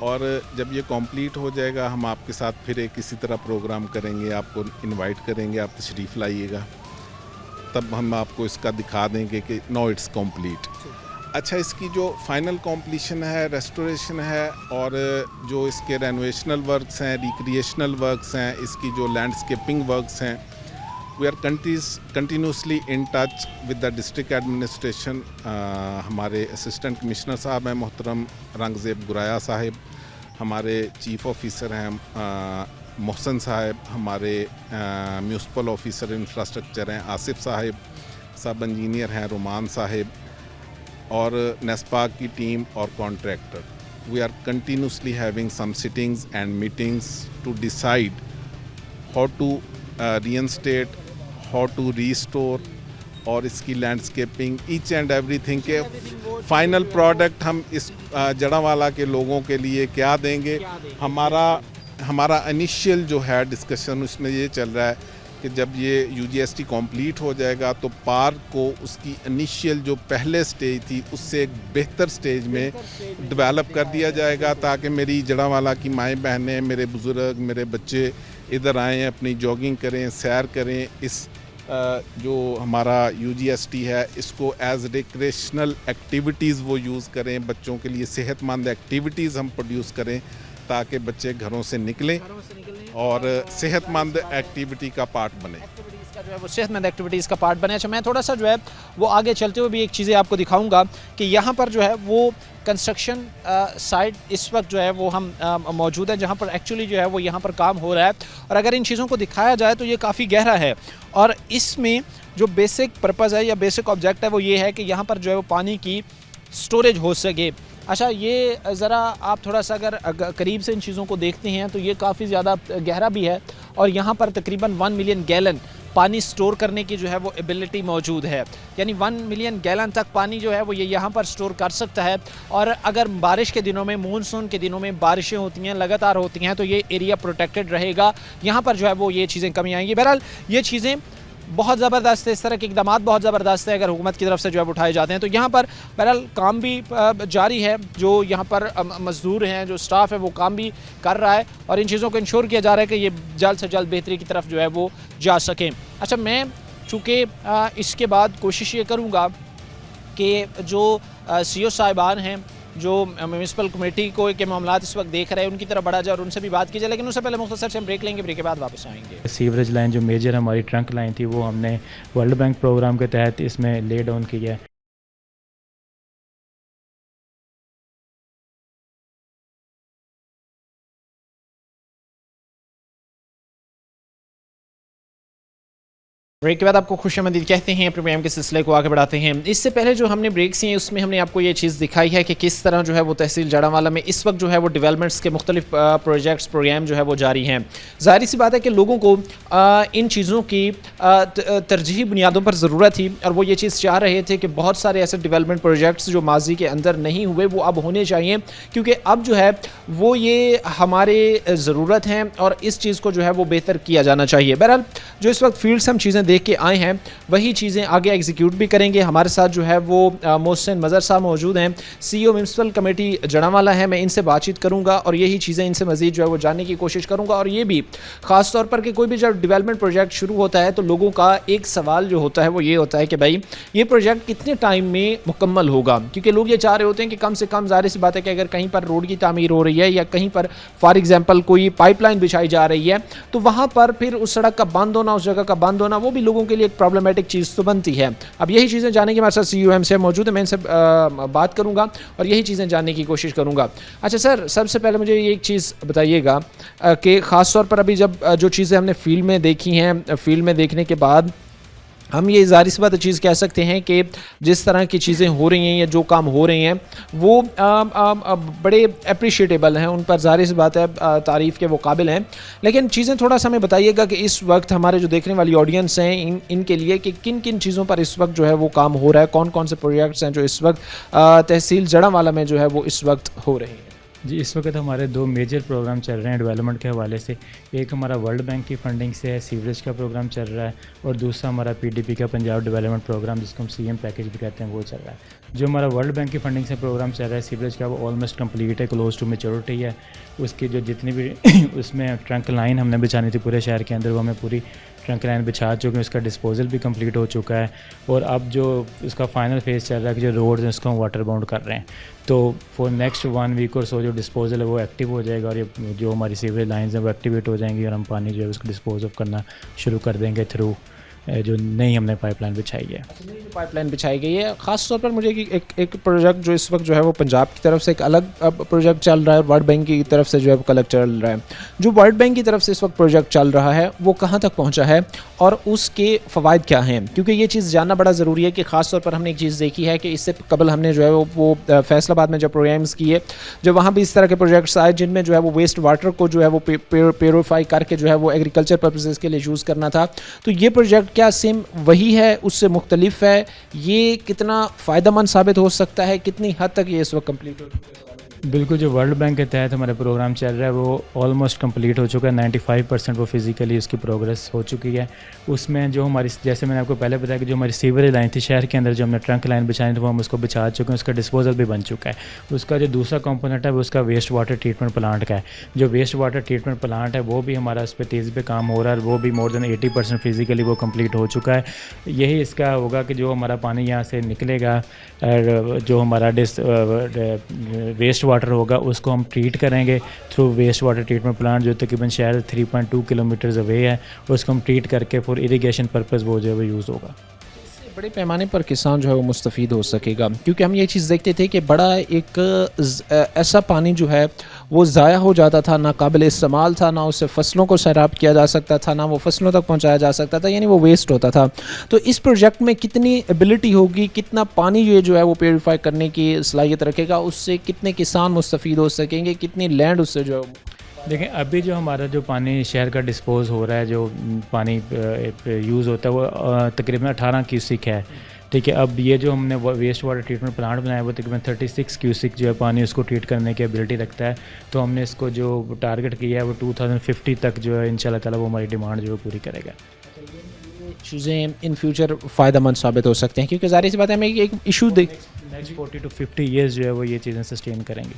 और जब ये कंप्लीट हो जाएगा हम आपके साथ फिर एक इसी तरह प्रोग्राम करेंगे, आपको इनवाइट करेंगे, आप तशरीफ़ लाइएगा, तब हम आपको इसका दिखा देंगे कि नो इट्स कंप्लीट। अच्छा, इसकी जो फाइनल कंप्लीशन है, रेस्टोरेशन है, और जो इसके रेनोवेशनल वर्क्स हैं, रिक्रिएशनल वर्क्स हैं, इसकी जो लैंडस्केपिंग वर्क्स हैं, we are continuously in touch with the district administration. हमारे असिस्टेंट कमिश्नर साहब हैं मोहतरम रंगज़ेब गुराया साहिब, हमारे चीफ ऑफिसर हैं मोहसन साहब, हमारे म्यूनसिपल ऑफिसर इंफ्रास्ट्रक्चर हैं आसिफ साहिब, सब इंजीनियर हैं रोमान साहिब, और नेस्पा की टीम और contractor. We are continuously having some sittings and meetings to decide how to reinstate, how to restore, और इसकी लैंडस्केपिंग, ईच एंड एवरीथिंग के फाइनल प्रोडक्ट हम इस जड़ावाला के लोगों के लिए क्या देंगे। हमारा इनिशियल जो है डिस्कशन उसमें ये चल रहा है कि जब ये यूजीएसटी कंप्लीट हो जाएगा तो पार्क को उसकी इनिशियल जो पहले स्टेज थी उससे एक बेहतर स्टेज में डेवलप कर दिया जाएगा, ताकि मेरी जड़ावाला की माएँ बहनें, मेरे बुज़ुर्ग, मेरे बच्चे इधर आएँ, अपनी जॉगिंग करें, सैर करें, इस जो हमारा यूजीएसटी है इसको एज रिक्रिएशनल एक्टिविटीज़ वो यूज़ करें, बच्चों के लिए सेहतमंद एक्टिविटीज़ हम प्रोड्यूस करें ताकि बच्चे घरों से निकलें और सेहतमंद एक्टिविटी का पार्ट बने, जो है वो सेहतमंद एक्टिविटीज़ का पार्ट बने। अच्छा, मैं थोड़ा सा जो है वो आगे चलते हुए भी एक चीज़ें आपको दिखाऊंगा कि यहाँ पर जो है वो कंस्ट्रक्शन साइट इस वक्त जो है वो हम मौजूद है जहाँ पर एक्चुअली जो है वो यहाँ पर काम हो रहा है, और अगर इन चीज़ों को दिखाया जाए तो ये काफ़ी गहरा है, और इसमें जो बेसिक पर्पज़ है या बेसिक ऑब्जेक्ट है वो ये है कि यहाँ पर जो है वो पानी की स्टोरेज हो सके। अच्छा, ये ज़रा आप थोड़ा सा अगर करीब से इन चीज़ों को देखते हैं तो ये काफ़ी ज़्यादा गहरा भी है, और यहाँ पर तकरीबन 1 मिलियन गैलन पानी स्टोर करने की जो है वो एबिलिटी मौजूद है, यानी 1 मिलियन गैलन तक पानी जो है वो ये यहाँ पर स्टोर कर सकता है। और अगर बारिश के दिनों में, मानसून के दिनों में बारिशें होती हैं, लगातार होती हैं, तो ये एरिया प्रोटेक्टेड रहेगा, यहाँ पर जो है वो ये चीज़ें कमी आएंगी। बहरहाल ये चीज़ें बहुत ज़बरदस्त है, इस तरह के इकदाम बहुत ज़बरदस्त है अगर हुकूमत की तरफ से जो है उठाए जाते हैं। तो यहाँ पर बहरहाल काम भी जारी है, जो यहाँ पर मज़दूर हैं, जो स्टाफ है वो काम भी कर रहा है, और इन चीज़ों को इंश्योर किया जा रहा है कि ये जल्द से जल्द बेहतरी की तरफ जो है वो जा सकें। अच्छा, मैं चूँकि इसके बाद कोशिश ये करूँगा कि जो CO साहिबान हैं, जो म्यूनसिपल कमेटी को के मामला इस वक्त देख रहे हैं, उनकी तरफ बढ़ा जाए और उनसे भी बात की जाए, लेकिन उससे पहले मुख्तसर से हम ब्रेक लेंगे, ब्रेक के बाद वापस आएंगे। सीवरेज लाइन जो मेजर हमारी ट्रंक लाइन थी वो हमने वर्ल्ड बैंक प्रोग्राम के तहत इसमें ले डाउन की है। ब्रेक के बाद आपको खुशामदीद कहते हैं, प्रोग्राम के सिलसिले को आगे बढ़ाते हैं। इससे पहले जो हमने ब्रेक्स हैं उसमें हमने आपको ये चीज़ दिखाई है कि किस तरह जो है वो तहसील जड़ावाला में इस वक्त जो है वो डेवलपमेंट्स के मुख्तलिफ प्रोजेक्ट्स, प्रोग्राम जो है वो जारी हैं। ज़ाहिर सी बात है कि लोगों को इन चीज़ों की तरजीही बुनियादों पर ज़रूरत थी, और वो ये चीज़ चाह रहे थे कि बहुत सारे ऐसे डेवलपमेंट प्रोजेक्ट्स जो माजी के अंदर नहीं हुए वो अब होने चाहिए, क्योंकि अब जो है वो ये हमारे ज़रूरत हैं और इस चीज़ को जो है वो बेहतर किया जाना चाहिए। बहरहाल जो इस वक्त फील्ड से हम चीज़ें देख के आए हैं वही चीज़ें आगे एग्जीक्यूट भी करेंगे। हमारे साथ जो है वो मोहसिन मज़हर साहब मौजूद हैं, CEO म्यूनसिपल कमेटी जड़ावाला है। मैं इनसे बातचीत करूंगा और यही चीज़ें इनसे मज़ीद जो है वो जानने की कोशिश करूंगा, और ये भी ख़ास तौर पर कि कोई भी जब डेवलपमेंट प्रोजेक्ट शुरू होता है तो लोगों का एक सवाल जो होता है वो ये होता है कि भाई ये प्रोजेक्ट कितने टाइम में मुकम्मल होगा, क्योंकि लोग ये चाह रहे होते हैं कि कम से कम, ज़ाहिर सी बात है कि अगर कहीं पर रोड की तामीर हो रही है या कहीं पर फॉर एग्जाम्पल कोई पाइपलाइन बिछाई जा रही है तो वहाँ पर फिर उस सड़क का बंद होना, उस जगह का बंद होना वो भी काफ़ी लोगों के लिए एक प्रॉब्लमेटिक चीज़ तो बनती है। अब यही चीज़ें जानने के हमारे साथ CUM से मौजूद है, मैं इनसे बात करूँगा और यही चीज़ें जानने की कोशिश करूँगा। अच्छा सर, सबसे पहले मुझे ये एक चीज़ बताइएगा कि ख़ास तौर पर अभी जब जो चीज़ें हमने फील्ड में देखी हैं, फील्ड में देखने के बाद हम ये ज़ाहिर सी बात चीज़ कह सकते हैं कि जिस तरह की चीज़ें हो रही हैं या जो काम हो रहे हैं वो बड़े अप्रिशिएटेबल हैं, उन पर ज़ाहिर सी बात है तारीफ़ के वो काबिल हैं। लेकिन चीज़ें थोड़ा सा हमें बताइएगा कि इस वक्त हमारे जो देखने वाली ऑडियंस हैं इनके लिए कि किन किन चीज़ों पर इस वक्त जो है वो काम हो रहा है, कौन कौन से प्रोजेक्ट्स हैं जो इस वक्त तहसील जड़ांवाला में जो है वो इस वक्त हो रहे हैं। जी, इस वक्त हमारे 2 मेजर प्रोग्राम चल रहे हैं डेवलपमेंट के हवाले से। एक हमारा वर्ल्ड बैंक की फंडिंग से है, सीवरेज का प्रोग्राम चल रहा है, और दूसरा हमारा PDP का पंजाब डेवलपमेंट प्रोग्राम जिसको हम CM पैकेज भी कहते हैं वो चल रहा है। जो हमारा वर्ल्ड बैंक की फंडिंग से प्रोग्राम चल रहा है सीवरेज का, वो ऑलमोस्ट कंप्लीट है, क्लोज टू मेच्योरिटी है। उसकी जो जितनी भी उसमें ट्रंक लाइन हमने बिछानी थी पूरे शहर के अंदर, वो हमें पूरी ट्रंक लाइन बिछा चुके हैं, उसका डिस्पोजल भी कंप्लीट हो चुका है। और अब जो उसका फाइनल फेज़ चल रहा है कि जो रोड्स हैं उसको हम वाटर बाउंड कर रहे हैं, तो फॉर नेक्स्ट 1 वीक और सो जो डिस्पोजल है वो एक्टिव हो जाएगा, और ये जो हमारी सीवरेज लाइंस हैं वो एक्टिवेट हो जाएंगी, और हम पानी जो है उसको डिस्पोज ऑफ करना शुरू कर देंगे थ्रू जो नई हमने पाइपलाइन बिछाई है। पाइपलाइन बिछाई गई है। ख़ास तौर पर मुझे एक प्रोजेक्ट जो इस वक्त जो है वो पंजाब की तरफ से एक अलग प्रोजेक्ट चल रहा है, वर्ल्ड बैंक की तरफ से जो है वो अलग चल रहा है। जो वर्ल्ड बैंक की तरफ से इस वक्त प्रोजेक्ट चल रहा है वो कहाँ तक पहुँचा है और उसके फ़वाइद क्या हैं, क्योंकि ये चीज़ जानना बड़ा ज़रूरी है कि ख़ास तौर पर हमने एक चीज़ देखी है कि इससे कबल हमने जो है वो फैसलाबाद में जब प्रोग्राम्स किए, जब वहाँ भी इस तरह के प्रोजेक्ट्स आए जिनमें जो है वो वेस्ट वाटर को जो है वो प्योरीफाई करके जो है वो एग्रीकल्चर पर्पसेस के लिए यूज़ करना था। तो ये प्रोजेक्ट क्या सेम वही है, उससे मुख्तलिफ है? ये कितना फ़ायदेमंद साबित हो सकता है, कितनी हद तक ये इस वक्त कंप्लीट हो चुका है? बिल्कुल, जो वर्ल्ड बैंक के तहत हमारा प्रोग्राम चल रहा है वो ऑलमोस्ट कंप्लीट हो चुका है। 95% वो फिज़िकली उसकी प्रोग्रेस हो चुकी है। उसमें जो हमारी, जैसे मैंने आपको पहले बताया कि जो हमारी सीवरेज लाइन थी शहर के अंदर, जो हमने ट्रंक लाइन बिछाई थी वो हम उसको बिछा चुके हैं, उसका डिस्पोजल भी बन चुका है। उसका जो दूसरा कंपोनेंट है वो उसका वेस्ट वाटर ट्रीटमेंट प्लांट का है। जो वेस्ट वाटर ट्रीटमेंट प्लांट है वो भी हमारा उस पर तेज़ी पे काम हो रहा है, और वो भी मोर देन 80% फिज़िकली वो कंप्लीट हो चुका है। यही इसका होगा कि जो हमारा पानी यहाँ से निकलेगा, जो हमारा वेस्ट वाटर होगा उसको हम ट्रीट करेंगे through waste water treatment plant, जो तकरीबन शहर 3.2 किलोमीटर्स अवे है। उसको हम ट्रीट करके फॉर इरिगेशन पर्पज़ वो जो है वो यूज़ होगा। बड़े पैमाने पर किसान जो है वो मुस्तफ़ीद हो सकेगा, क्योंकि हम ये चीज़ देखते थे कि बड़ा एक ऐसा पानी जो है वो ज़ाया हो जाता था, ना काबिल इस्तेमाल था, ना उससे फसलों को सैराब किया जा सकता था, ना वो फसलों तक पहुंचाया जा सकता था, यानी वो वेस्ट होता था। तो इस प्रोजेक्ट में कितनी एबिलिटी होगी, कितना पानी ये जो है वो प्योरीफाई करने की सलाहियत रखेगा, उससे कितने किसान मुस्तफ़ीद हो सकेंगे, कितनी लैंड उससे जो देखें, अभी जो हमारा जो पानी शहर का डिस्पोज हो रहा है, जो पानी यूज़ होता है वो तकरीबन 18 क्यूसिक है, ठीक है। अब ये जो हमने वेस्ट वाटर ट्रीटमेंट प्लांट बनाया वो तकरीबन 36 क्यूसिक जो है पानी उसको ट्रीट करने की एबिलिटी रखता है। तो हमने इसको जो टारगेट किया है वो 2050 तक जो है इंशाल्लाह ताला वो हमारी डिमांड जो है पूरी करेगा। चीज़ें इन फ्यूचर फ़ायदेमंद साबित हो सकते हैं, क्योंकि ज़ाहिर सी बात है हमें एक इशू नेक्स्ट 40 to 50 ईयर्स जो है वो ये चीज़ें सस्टेन करेंगे।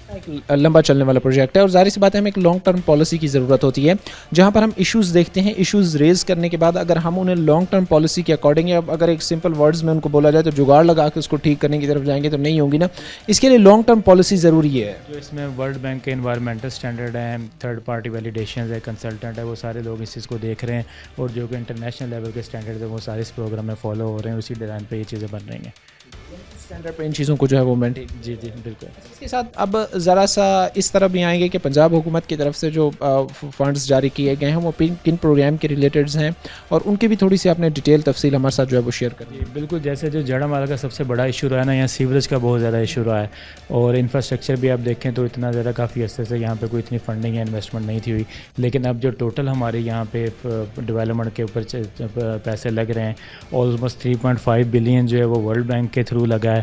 एक लंबा चलने वाला प्रोजेक्ट है, और ज़ाहिर सी बात है हमें एक लॉन्ग टर्म पॉलिसी की ज़रूरत होती है, जहाँ पर हम इश्यूज़ देखते हैं। इश्यूज़ रेज़ करने के बाद अगर हम उन्हें लॉन्ग टर्म पॉलिसी के अकॉर्डिंग, या अगर एक सिंपल वर्ड्स में उनको बोला जाए तो जुगाड़ लगा के उसको ठीक करने की तरफ जाएंगे तो नहीं होगी ना। इसके लिए लॉन्ग टर्म पॉलिसी ज़रूरी है। जो इसमें वर्ल्ड बैंक के इन्वायरमेंटल स्टैंडर्ड हैं, थर्ड पार्टी वैलिडेशन है, कंसल्टेंट है, वो सारे लोग इस चीज़ को देख रहे हैं, और जो कि इंटरनेशनल लेवल के स्टैंडर्ड है वो सारे इस प्रोग्राम में फॉलो हो रहे हैं, उसी डिज़ाइन पर ये चीज़ें बन रही हैं। स्टैंडर्ड पे इन चीज़ों को जो है वो मेंटेन। जी बिल्कुल। इसके साथ अब ज़रा सा इस तरफ भी आएंगे कि पंजाब हुकूमत की तरफ से जो फंड्स जारी किए गए हैं वो किन प्रोग्राम के रिलेटेड हैं, और उनकी भी थोड़ी सी आपने डिटेल तफसील हमारे साथ जो है वो शेयर कर दी। बिल्कुल, जैसे जो जड़ांवाला का सबसे बड़ा इशू रहा है ना, यहाँ सीवरेज का बहुत ज़्यादा इशू रहा है, और इंफ्रास्ट्रक्चर भी आप देखें तो इतना ज़्यादा काफ़ी अर्से से यहाँ पे कोई इतनी फंडिंग या इन्वेस्टमेंट नहीं थी हुई। लेकिन अब जो टोटल हमारे यहाँ पे डेवलपमेंट के ऊपर पैसे लग रहे हैं, ऑलमोस्ट 3.5 बिलियन जो है वो वर्ल्ड बैंक के थ्रू लगा है,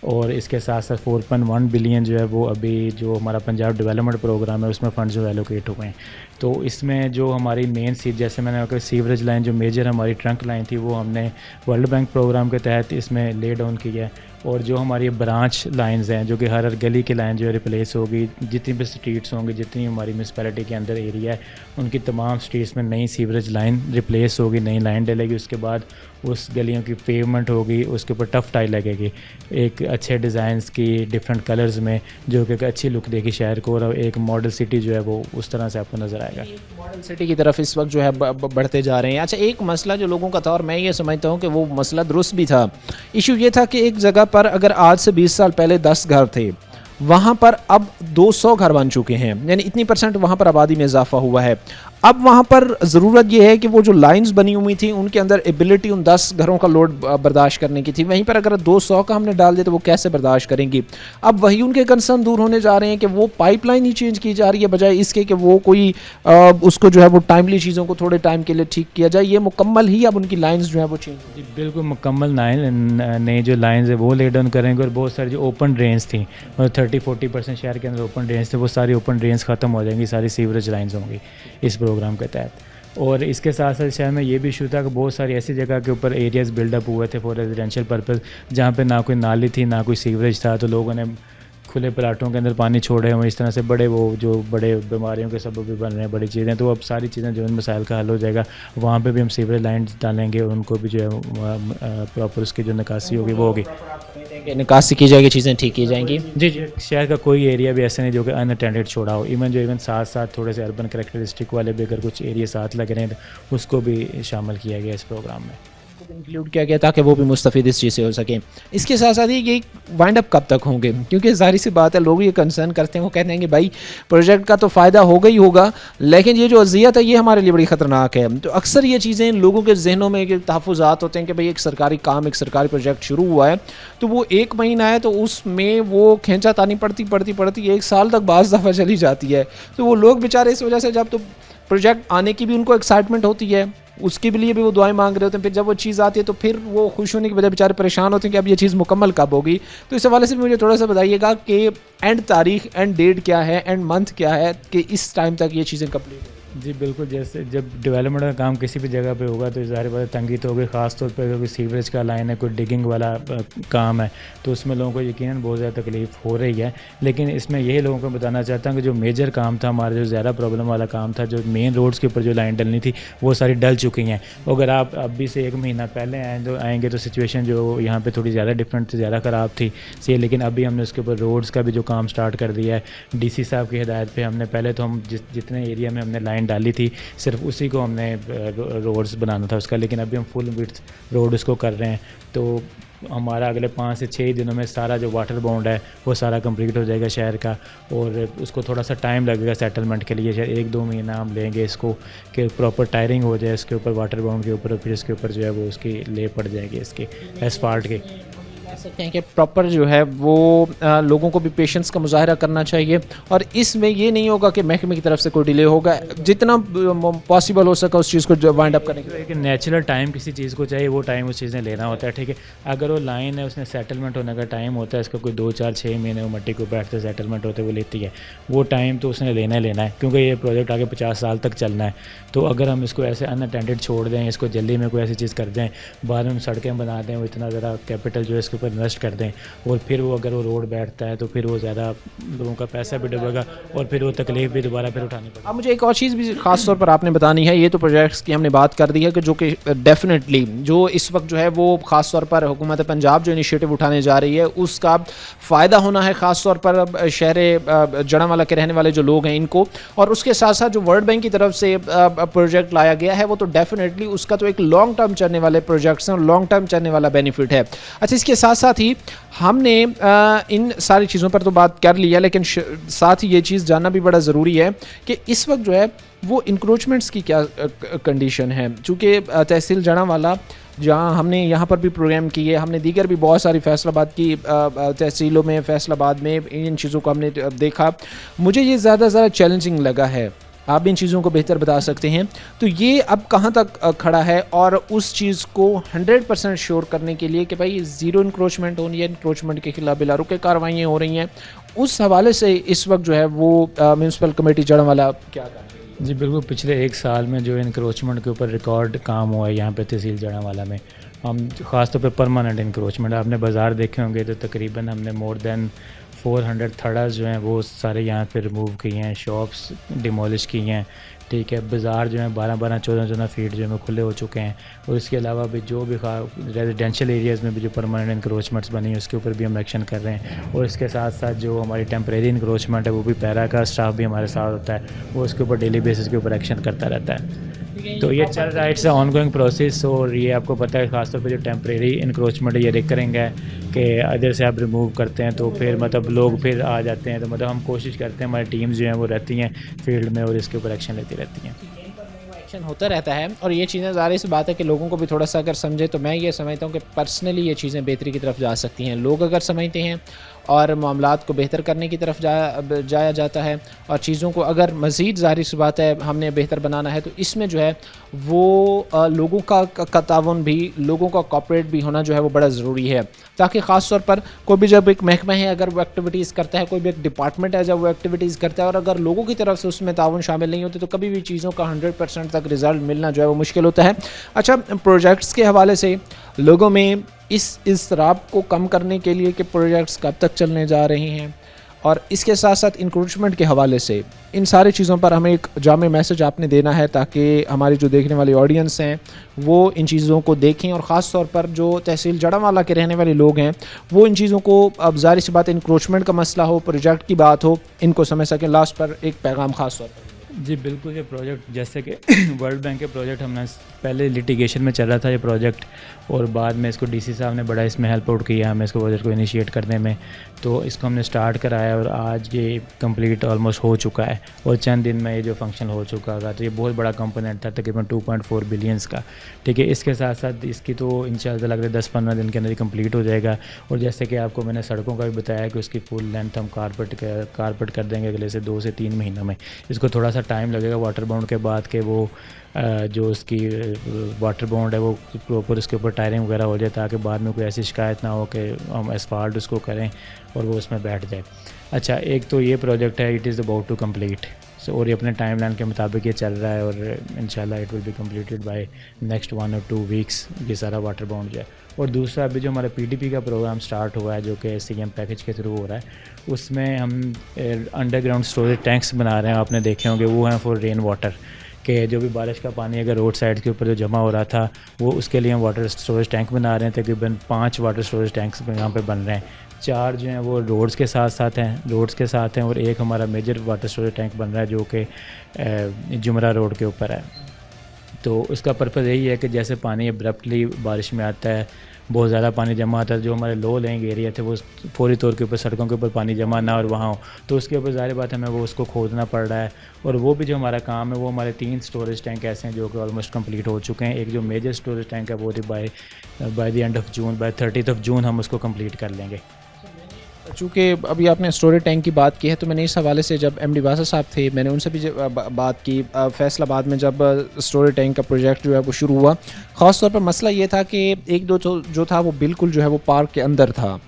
और इसके साथ साथ 4.1 बिलियन जो है वो अभी जो हमारा पंजाब डेवलपमेंट प्रोग्राम है उसमें फ़ंड जो एलोकेट हुए हैं। तो इसमें जो हमारी मेन सीट, जैसे मैंने आपको सीवरेज लाइन जो मेजर हमारी ट्रंक लाइन थी वो हमने वर्ल्ड बैंक प्रोग्राम के तहत इसमें ले डाउन की है, और जो हमारी ब्रांच लाइंस हैं जो कि हर गली की लाइन जो है रिप्लेस होगी, जितनी भी स्ट्रीट्स होंगी, जितनी हमारी म्यूनसिपैलिटी के अंदर एरिया है उनकी तमाम स्ट्रीट्स में नई सीवरेज लाइन रिप्लेस होगी, नई लाइन डलेगी। उसके बाद उस गलियों की पेवमेंट होगी, उसके ऊपर टफ टाइल लगेगी एक अच्छे डिज़ाइंस की डिफरेंट कलर्स में, जो कि एक अच्छी लुक देगी शहर को, और एक मॉडल सिटी जो है वो उस तरह से आपको नज़र आएगा। मॉडल सिटी की तरफ इस वक्त जो है बढ़ते जा रहे हैं। अच्छा, एक मसला जो लोगों का था और मैं ये समझता हूँ कि वो मसला दुरुस्त भी था, इशू ये था कि एक जगह पर अगर आज से 20 साल पहले 10 घर थे, वहाँ पर अब 200 घर बन चुके हैं, यानी इतनी परसेंट वहाँ पर आबादी में इजाफा हुआ है। अब वहाँ पर ज़रूरत यह है कि वो जो लाइंस बनी हुई थी उनके अंदर एबिलिटी उन 10 घरों का लोड बर्दाश्त करने की थी, वहीं पर अगर 200 का हमने डाल दिया तो वो कैसे बर्दाश्त करेंगी। अब वही उनके कंसर्न दूर होने जा रहे हैं कि वो पाइपलाइन ही चेंज की जा रही है, बजाय इसके कि वो कोई उसको जो है वो टाइमली चीज़ों को थोड़े टाइम के लिए ठीक किया जाए। ये मुकम्मल ही अब उनकी लाइन्स जो है वो चेंज जी बिल्कुल मुकम्मल नई जो लाइंस है वो ले डाउन करेंगे, और बहुत सारी जो ओपन ड्रेन्स थी और 30-40% शहर के अंदर ओपन ड्रेन्स थे, वो सारी ओपन ड्रेन्स ख़त्म हो जाएंगी, सारी सीवरेज लाइंस होंगी इस प्रोग्राम के तहत। और इसके साथ साथ शहर में ये भी इशू था कि बहुत सारी ऐसी जगह के ऊपर एरियाज़ बिल्डअप हुए थे फॉर रेजिडेंशियल पर्पज़, जहाँ पे ना कोई नाली थी ना कोई सीवरेज था, तो लोगों ने खुले प्लाटों के अंदर पानी छोड़े हुए, इस तरह से बड़े वो जो बड़े बीमारियों के सबब भी बन रहे हैं बड़ी चीज़ें। तो अब सारी चीज़ें जो इन मसाइल का हल हो जाएगा, वहाँ पे भी हम सीवरेज लाइन डालेंगे और उनको भी जो है प्रॉपर उसकी जो निकासी होगी वो होगी, निकासी की जाएगी, चीज़ें ठीक की जाएंगी। जी जी। शहर का कोई एरिया भी ऐसा नहीं जो कि अनअटेंडेड छोड़ा हो, इवन साथ साथ थोड़े से अर्बन करेक्टरिस्टिक वाले भी अगर कुछ एरिया साथ लग रहे हैं तो उसको भी शामिल किया गया इस प्रोग्राम में, इंक्लूड किया गया ताकि वो भी मुस्तफ़ीद इस चीज़ से हो सके। इसके साथ साथ ये वाइंड अप कब तक होंगे, क्योंकि जाहिर सी बात है लोग ये कंसर्न करते हैं, वो कहते हैं कि भाई प्रोजेक्ट का तो फ़ायदा होगा ही होगा, लेकिन ये जो अजियत है ये हमारे लिए बड़ी ख़तरनाक है। तो अक्सर ये चीज़ें लोगों के जहनों में तहफ़्फ़ुज़ात होते हैं कि भाई एक सरकारी काम, एक सरकारी प्रोजेक्ट शुरू हुआ है तो वो 1 महीना है तो उसमें वो खींचा तानी पड़ती 1 साल तक बाज़ दफ़ा चली जाती है। तो वो लोग बेचारे इस वजह से जब तो प्रोजेक्ट आने की भी उनको एक्साइटमेंट होती है, उसके भी लिए भी वो दुआएं मांग रहे होते हैं, फिर जब वो चीज़ आती है तो फिर वो खुश होने की बजाय बेचारे परेशान होते हैं कि अब ये चीज़ मुकम्मल कब होगी। तो इस हवाले से भी मुझे थोड़ा सा बताइएगा कि एंड तारीख, एंड डेट क्या है, एंड मंथ क्या है कि इस टाइम तक ये चीज़ें कंप्लीट हो। जी बिल्कुल। जैसे जब डेवलपमेंट का काम किसी भी जगह पे होगा तो ज़ाहिर बात है तंगी तो होगी, ख़ास तौर पे कोई सीवरेज का लाइन है, कोई डिगिंग वाला काम है, तो उसमें लोगों को यकीनन बहुत ज़्यादा तकलीफ़ हो रही है। लेकिन इसमें यही लोगों को बताना चाहता हूँ कि जो मेजर काम था हमारा, जो ज़्यादा प्रॉब्लम वाला काम था, जो मेन रोड्स के ऊपर जो लाइन डलनी थी वो सारी डल चुकी हैं। अगर आप अभी से 1 महीना पहले आएँगे तो सिचुएशन जो यहाँ पर थोड़ी ज़्यादा डिफरेंट, ज़्यादा ख़राब थी सी, लेकिन अभी हमने उसके ऊपर रोड्स का भी जो काम स्टार्ट कर दिया है। DC साहब की हिदायत पर हमने पहले तो हम जितने एरिया में हमने लाइन डाली थी सिर्फ उसी को हमने रोड्स बनाना था उसका, लेकिन अभी हम फुल विड्थ रोड उसको कर रहे हैं। तो हमारा अगले 5 से 6 दिनों में सारा जो वाटर बाउंड है वो सारा कंप्लीट हो जाएगा शहर का, और उसको थोड़ा सा टाइम लगेगा सेटलमेंट के लिए, शायद 1-2 महीना हम लेंगे इसको कि प्रॉपर टायरिंग हो जाए इसके ऊपर, वाटर बाउंड के ऊपर, फिर इसके ऊपर जो है वो उसकी ले पड़ जाएगी इसके एसफाल्ट के। सकते हैं कि प्रॉपर जो है वो लोगों को भी पेशेंस का मुजाहरा करना चाहिए, और इसमें ये नहीं होगा कि महकमे की तरफ से कोई डिले होगा, जितना पॉसिबल हो सका उस चीज़ को वाइंड अप करने के लिए। एक नेचुरल टाइम किसी चीज़ को चाहिए, वो टाइम उस चीज़ ने लेना होता है, ठीक है। अगर वो लाइन है उसने सेटलमेंट होने का टाइम होता है, इसका कोई 2-4-6 महीने वो मट्टी को बैठते सेटलमेंट होते हुए लेती है, वो टाइम तो उसने लेना ही लेना है, क्योंकि ये प्रोजेक्ट आगे 50 साल तक चलना है। तो अगर हम इसको ऐसे अनअटेंडेड छोड़ दें, इसको जल्दी में कोई ऐसी चीज़ कर दें, बाद में हम सड़कें बना दें, वो इतना ज़्यादा कैपिटल जो है इसके ऊपर इन्वेस्ट कर दें, और फिर वो अगर वो रोड बैठता है तो फिर वो ज़्यादा लोगों का पैसा भी डूबेगा और फिर वो तकलीफ भी दोबारा फिर उठानी पड़ेगी। अब मुझे एक और चीज़ भी ख़ास तौर पर आपने बतानी है, ये तो प्रोजेक्ट्स की हमने बात कर दी है कि जो कि डेफिनेटली जो इस वक्त जो है वो ख़ास तौर पर हुकूमत पंजाब जो इनिशिएटिव उठाने जा रही है उसका फ़ायदा होना है ख़ास तौर पर शहर जड़ांवाला के रहने वाले जो लोग हैं इनको, और उसके साथ साथ जो वर्ल्ड बैंक की तरफ से प्रोजेक्ट लाया गया है वो तो डेफिनेटली उसका तो एक लॉन्ग टर्म चलने वाले प्रोजेक्ट्स हैं और लॉन्ग टर्म चलने वाला बेनिफिट है। अच्छा, इसके साथ साथ ही हमने इन सारी चीज़ों पर तो बात कर लिया, लेकिन साथ ही ये चीज़ जानना भी बड़ा ज़रूरी है कि इस वक्त जो है वो इंक्रोचमेंट्स की क्या कंडीशन है। चूँकि तहसील जड़ांवाला जहाँ हमने यहाँ पर भी प्रोग्राम किए, हमने दीगर भी बहुत सारी फैसलाबाद की तहसीलों में, फैसलाबाद में इन चीज़ों को हमने देखा, मुझे ये ज़्यादा चैलेंजिंग लगा है। आप इन चीज़ों को बेहतर बता सकते हैं। तो ये अब कहाँ तक खड़ा है, और उस चीज़ को 100% श्योर करने के लिए कि भाई ज़ीरो इंक्रोचमेंट होनी है, इंक्रोचमेंट के खिलाफ बिलारुके कार्रवाइयाँ हो रही हैं, उस हवाले से इस वक्त जो है वो म्यूनसिपल कमेटी जड़ांवाला क्या कर रही है? जी बिल्कुल, पिछले 1 साल में जो इंक्रोचमेंट के ऊपर रिकॉर्ड काम हुआ है यहाँ पे तहसील जड़ांवाला में। हम ख़ास तौर पे परमानेंट इंक्रोचमेंट, आपने बाज़ार देखे होंगे तो तकरीबन हमने मोर देन 400 थड़ास जो हैं वो सारे यहाँ पे रिमूव किए हैं, शॉप्स डिमोलिश की हैं, ठीक है। बाज़ार जो है 12-12, 14-14 फीट जो है वो खुले हो चुके हैं। और इसके अलावा भी जो भी रेजिडेंशियल एरियाज़ में भी जो परमानेंट इंक्रोचमेंट्स बनी है उसके ऊपर भी हम एक्शन कर रहे हैं। और इसके साथ साथ जो हमारी टेम्परेरी इंक्रोचमेंट है वो भी पैरा का स्टाफ भी हमारे साथ होता है, वो उसके ऊपर डेली बेसिस के ऊपर एक्शन करता रहता है। तो ये चल रहा है, इट्स ऑन गोइंग प्रोसेस। और ये आपको पता है खासतौर पे जो टेम्परेरी इंक्रोचमेंट है ये रिकरिंग है कि इधर से आप रिमूव करते हैं तो फिर मतलब लोग फिर आ जाते हैं, तो मतलब हम कोशिश करते हैं, हमारी टीम्स जो हैं वो रहती हैं फील्ड में और इसके ऊपर एक्शन लेती रहती हैं। एक्शन होता रहता है और ये चीज़ें ज़ाहिर सी बात है कि लोगों को भी थोड़ा सा अगर समझे तो मैं ये समझता हूँ कि पर्सनली ये चीज़ें बेहतरी की तरफ जा सकती हैं। लोग अगर समझते हैं और मामलात को बेहतर करने की तरफ जाया जाता है और चीज़ों को अगर मज़ीद ज़ाहिर सी बात है हमने बेहतर बनाना है, तो इसमें जो है वो लोगों का ताउन भी, लोगों का कॉपरेट भी होना जो है वो बड़ा ज़रूरी है, ताकि ख़ास तौर पर कोई भी जब एक महकमा है अगर वो एक्टिविटीज़ करता है, कोई भी एक डिपार्टमेंट है जब वो एक्टिविटीज़ करता है और अगर लोगों की तरफ से उसमें ताउन शामिल नहीं होते तो कभी भी चीज़ों का 100% तक रिज़ल्ट मिलना जो है वो मुश्किल होता है। अच्छा, प्रोजेक्ट्स के हवाले से लोगों में इस इसराब को कम करने के लिए कि प्रोजेक्ट्स कब तक चलने जा रहे हैं और इसके साथ साथ इंक्रोचमेंट के हवाले से इन सारी चीज़ों पर हमें एक जामे मैसेज आपने देना है ताकि हमारी जो देखने वाली ऑडियंस हैं वो इन चीज़ों को देखें और ख़ास तौर पर जो तहसील जड़ांवाला के रहने वाले लोग हैं वो इन चीज़ों को, अब ज़ाहिर सी बात इंक्रोचमेंट का मसला हो, प्रोजेक्ट की बात हो, इनको समझ सकें। लास्ट पर एक पैगाम ख़ास तौर पर। जी बिल्कुल, ये प्रोजेक्ट जैसे कि वर्ल्ड बैंक के प्रोजेक्ट हमने पहले लिटिगेशन में चल रहा था ये प्रोजेक्ट, और बाद में इसको डीसी साहब ने बड़ा इसमें हेल्प आउट किया हमें इसको प्रोजेक्ट को इनिशिएट करने में, तो इसको हमने स्टार्ट कराया और आज ये कंप्लीट ऑलमोस्ट हो चुका है और चंद दिन में ये जो फंक्शन हो चुका था। तो ये बहुत बड़ा कंपोनेंट था तकरीबन 2.4 बिलियंस का, ठीक है। इसके साथ साथ इसकी तो इंशाल्लाह लग रहा है 10-15 दिन के अंदर ही कंप्लीट हो जाएगा। और जैसे कि आपको मैंने सड़कों का भी बताया कि उसकी फुल लेंथ हम कारपेट कर देंगे अगले से 2 से 3 महीनों में। इसको थोड़ा सा टाइम लगेगा वाटर बाउंड के बाद के वो जो उसकी वाटर बाउंड है वो प्रॉपर उसके ऊपर टायरिंग वगैरह हो जाए ताकि बाद में कोई ऐसी शिकायत ना हो कि हम एसफाल्ट उसको करें और वो उसमें बैठ जाए। अच्छा, एक तो ये प्रोजेक्ट है, it is about to complete, और ये अपने टाइमलाइन के मुताबिक ये चल रहा है और इंशाल्लाह it will be completed by next 1 और 2 वीक्स ये सारा वाटर बाउंड जो है। और दूसरा अभी जो हमारा पीडीपी का प्रोग्राम स्टार्ट हुआ है जो कि सीएम पैकेज के थ्रू हो रहा है, उसमें हम अंडरग्राउंड स्टोरेज टैंक्स बना रहे हैं, आपने देखे होंगे, वो हैं फॉर रेन वाटर, कि जो भी बारिश का पानी अगर रोड साइड के ऊपर जो जमा हो रहा था वो उसके लिए हम वाटर स्टोरेज टैंक बना रहे हैं। तकरीबन 5 वाटर स्टोरेज टैंक्स यहाँ पे बन रहे हैं, 4 जो हैं वो रोड्स के साथ हैं और एक हमारा मेजर वाटर स्टोरेज टैंक बन रहा है जो कि जुमरा रोड के ऊपर है। तो उसका पर्पज़ यही है कि जैसे पानी अब्रप्टली बारिश में आता है, बहुत ज़्यादा पानी जमा आता है, जो हमारे लो लेंग एरिया थे वो फौरी तौर के ऊपर सड़कों के ऊपर पानी जमा ना और वहाँ हो, तो उसके ऊपर ज़ाहिर बात है हमें वो उसको खोदना पड़ रहा है। और वो भी जो हमारा काम है वो हमारे 3 स्टोरेज टैंक ऐसे हैं जो कि ऑलमोस्ट कंप्लीट हो चुके हैं। एक जो मेजर स्टोरेज टैंक है वो by the end of June, by 30 June हम उसको कंप्लीट कर लेंगे। चूँकि अभी आपने स्टोरेज टैंक की बात की है तो मैंने इस हवाले से जब एमडी बासा साहब थे मैंने उनसे भी बात की फैसलाबाद में जब स्टोरेज टैंक का प्रोजेक्ट जो है वो शुरू हुआ। ख़ास तौर पर मसला ये था कि एक दो जो था वो बिल्कुल जो है वो पार्क के अंदर था,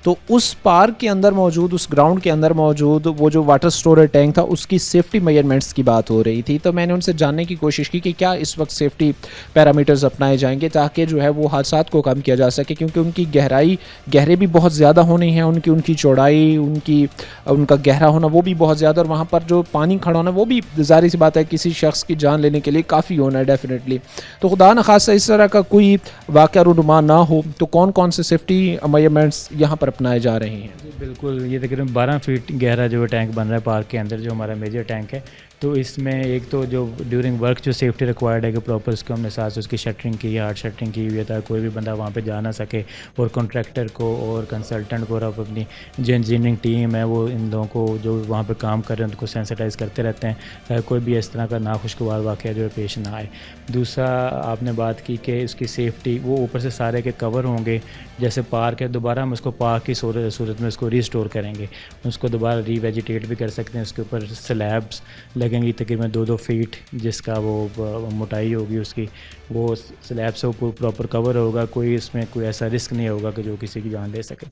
तो उस पार्क के अंदर मौजूद, उस ग्राउंड के अंदर मौजूद वो जो वाटर स्टोरेज टैंक था उसकी सेफ्टी मेजरमेंट्स की बात हो रही थी। तो मैंने उनसे जानने की कोशिश की कि क्या इस वक्त सेफ्टी पैरामीटर्स अपनाए जाएंगे ताकि जो है वो हादसात को कम किया जा सके, क्योंकि उनकी गहरे भी बहुत ज़्यादा होने हैं, उनकी चौड़ाई, उनका गहरा होना वो भी बहुत ज़्यादा, और वहाँ पर जो पानी खड़ा होना वो भी ज़ाहिर सी बात है किसी शख्स की जान लेने के लिए काफ़ी होना है डेफिनेटली। तो खुदा न खासा इस तरह का कोई वाक़या रुनुमा ना हो तो कौन कौन से सेफ्टी मेजरमेंट्स यहाँ पर अपनाए जा रहे हैं? जी बिल्कुल, ये तकरीबन 12 फीट गहरा जो टैंक बन रहा है पार्क के अंदर जो हमारा मेजर टैंक है। तो इसमें एक तो जो ड्यूरिंग वर्क जो सेफ्टी रिक्वायर्ड है कि प्रॉपर उसको हमने साथ उसकी शटरिंग की, हार्ड शटरिंग की हुई है ताकि कोई भी बंदा वहाँ पे जा ना सके, और कॉन्ट्रैक्टर को और कंसल्टेंट को और अपनी जो इंजीनियरिंग टीम है वो इन लोगों को जो वहाँ पे काम कर रहे हैं उनको सेंसिटाइज़ करते रहते हैं ताकि कोई भी इस तरह का नाखुशगवार वाक़या जो है पेश ना आए। दूसरा आपने बात की कि उसकी सेफ्टी, वो ऊपर से सारे के कवर होंगे, जैसे पार्क है दोबारा हम उसको पार्क की सूरत में उसको रिस्टोर करेंगे, उसको दोबारा रीवेजिटेट भी कर सकते हैं। उसके ऊपर स्लैब्स लगेंगी तकरीबन 2-2 फीट जिसका वो मोटाई होगी उसकी, वो स्लैब से वो प्रॉपर कवर होगा, कोई इसमें कोई ऐसा रिस्क नहीं होगा कि जो किसी की जान ले सके।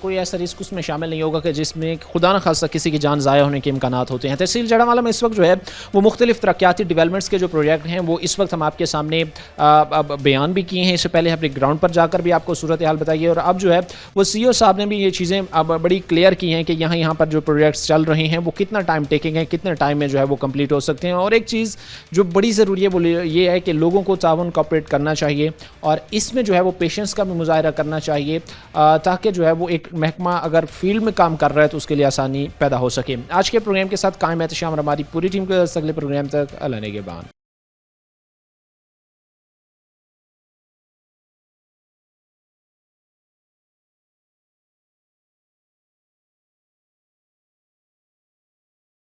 कोई ऐसा रिस्क उसमें शामिल नहीं होगा कि जिसमें खुदा न खासा किसी की जान ज़ाया होने के इम्कानात होते हैं। तहसील जड़ावाला में इस वक्त जो है वो मुख्तलिफ तरक्याती डेवलपमेंट्स के जो प्रोजेक्ट हैं वो इस वक्त हम आपके सामने बयान भी किए हैं। इससे पहले हमने ग्राउंड पर जाकर भी आपको सूरत हाल बताई है और अब जो है वो CEO साहब ने भी ये चीज़ें अब बड़ी क्लियर की हैं कि यहाँ पर जो प्रोजेक्ट्स चल रहे हैं वो कितना टाइम टेकिंग है, कितने टाइम में जो है वो कंप्लीट हो सकते हैं। और एक चीज़ जो बड़ी ज़रूरी है वो ये है कि लोगों को ताउन कॉपरेट करना चाहिए और इसमें जो है वो पेशेंस का भी मुजाहरा करना चाहिए ताकि जो है वो एक महकमा अगर फील्ड में काम कर रहा है तो उसके लिए आसानी पैदा हो सके। आज के प्रोग्राम के साथ कायम एहतशाम हमारी पूरी टीम के अगले प्रोग्राम तक अल्लाह निगहबान।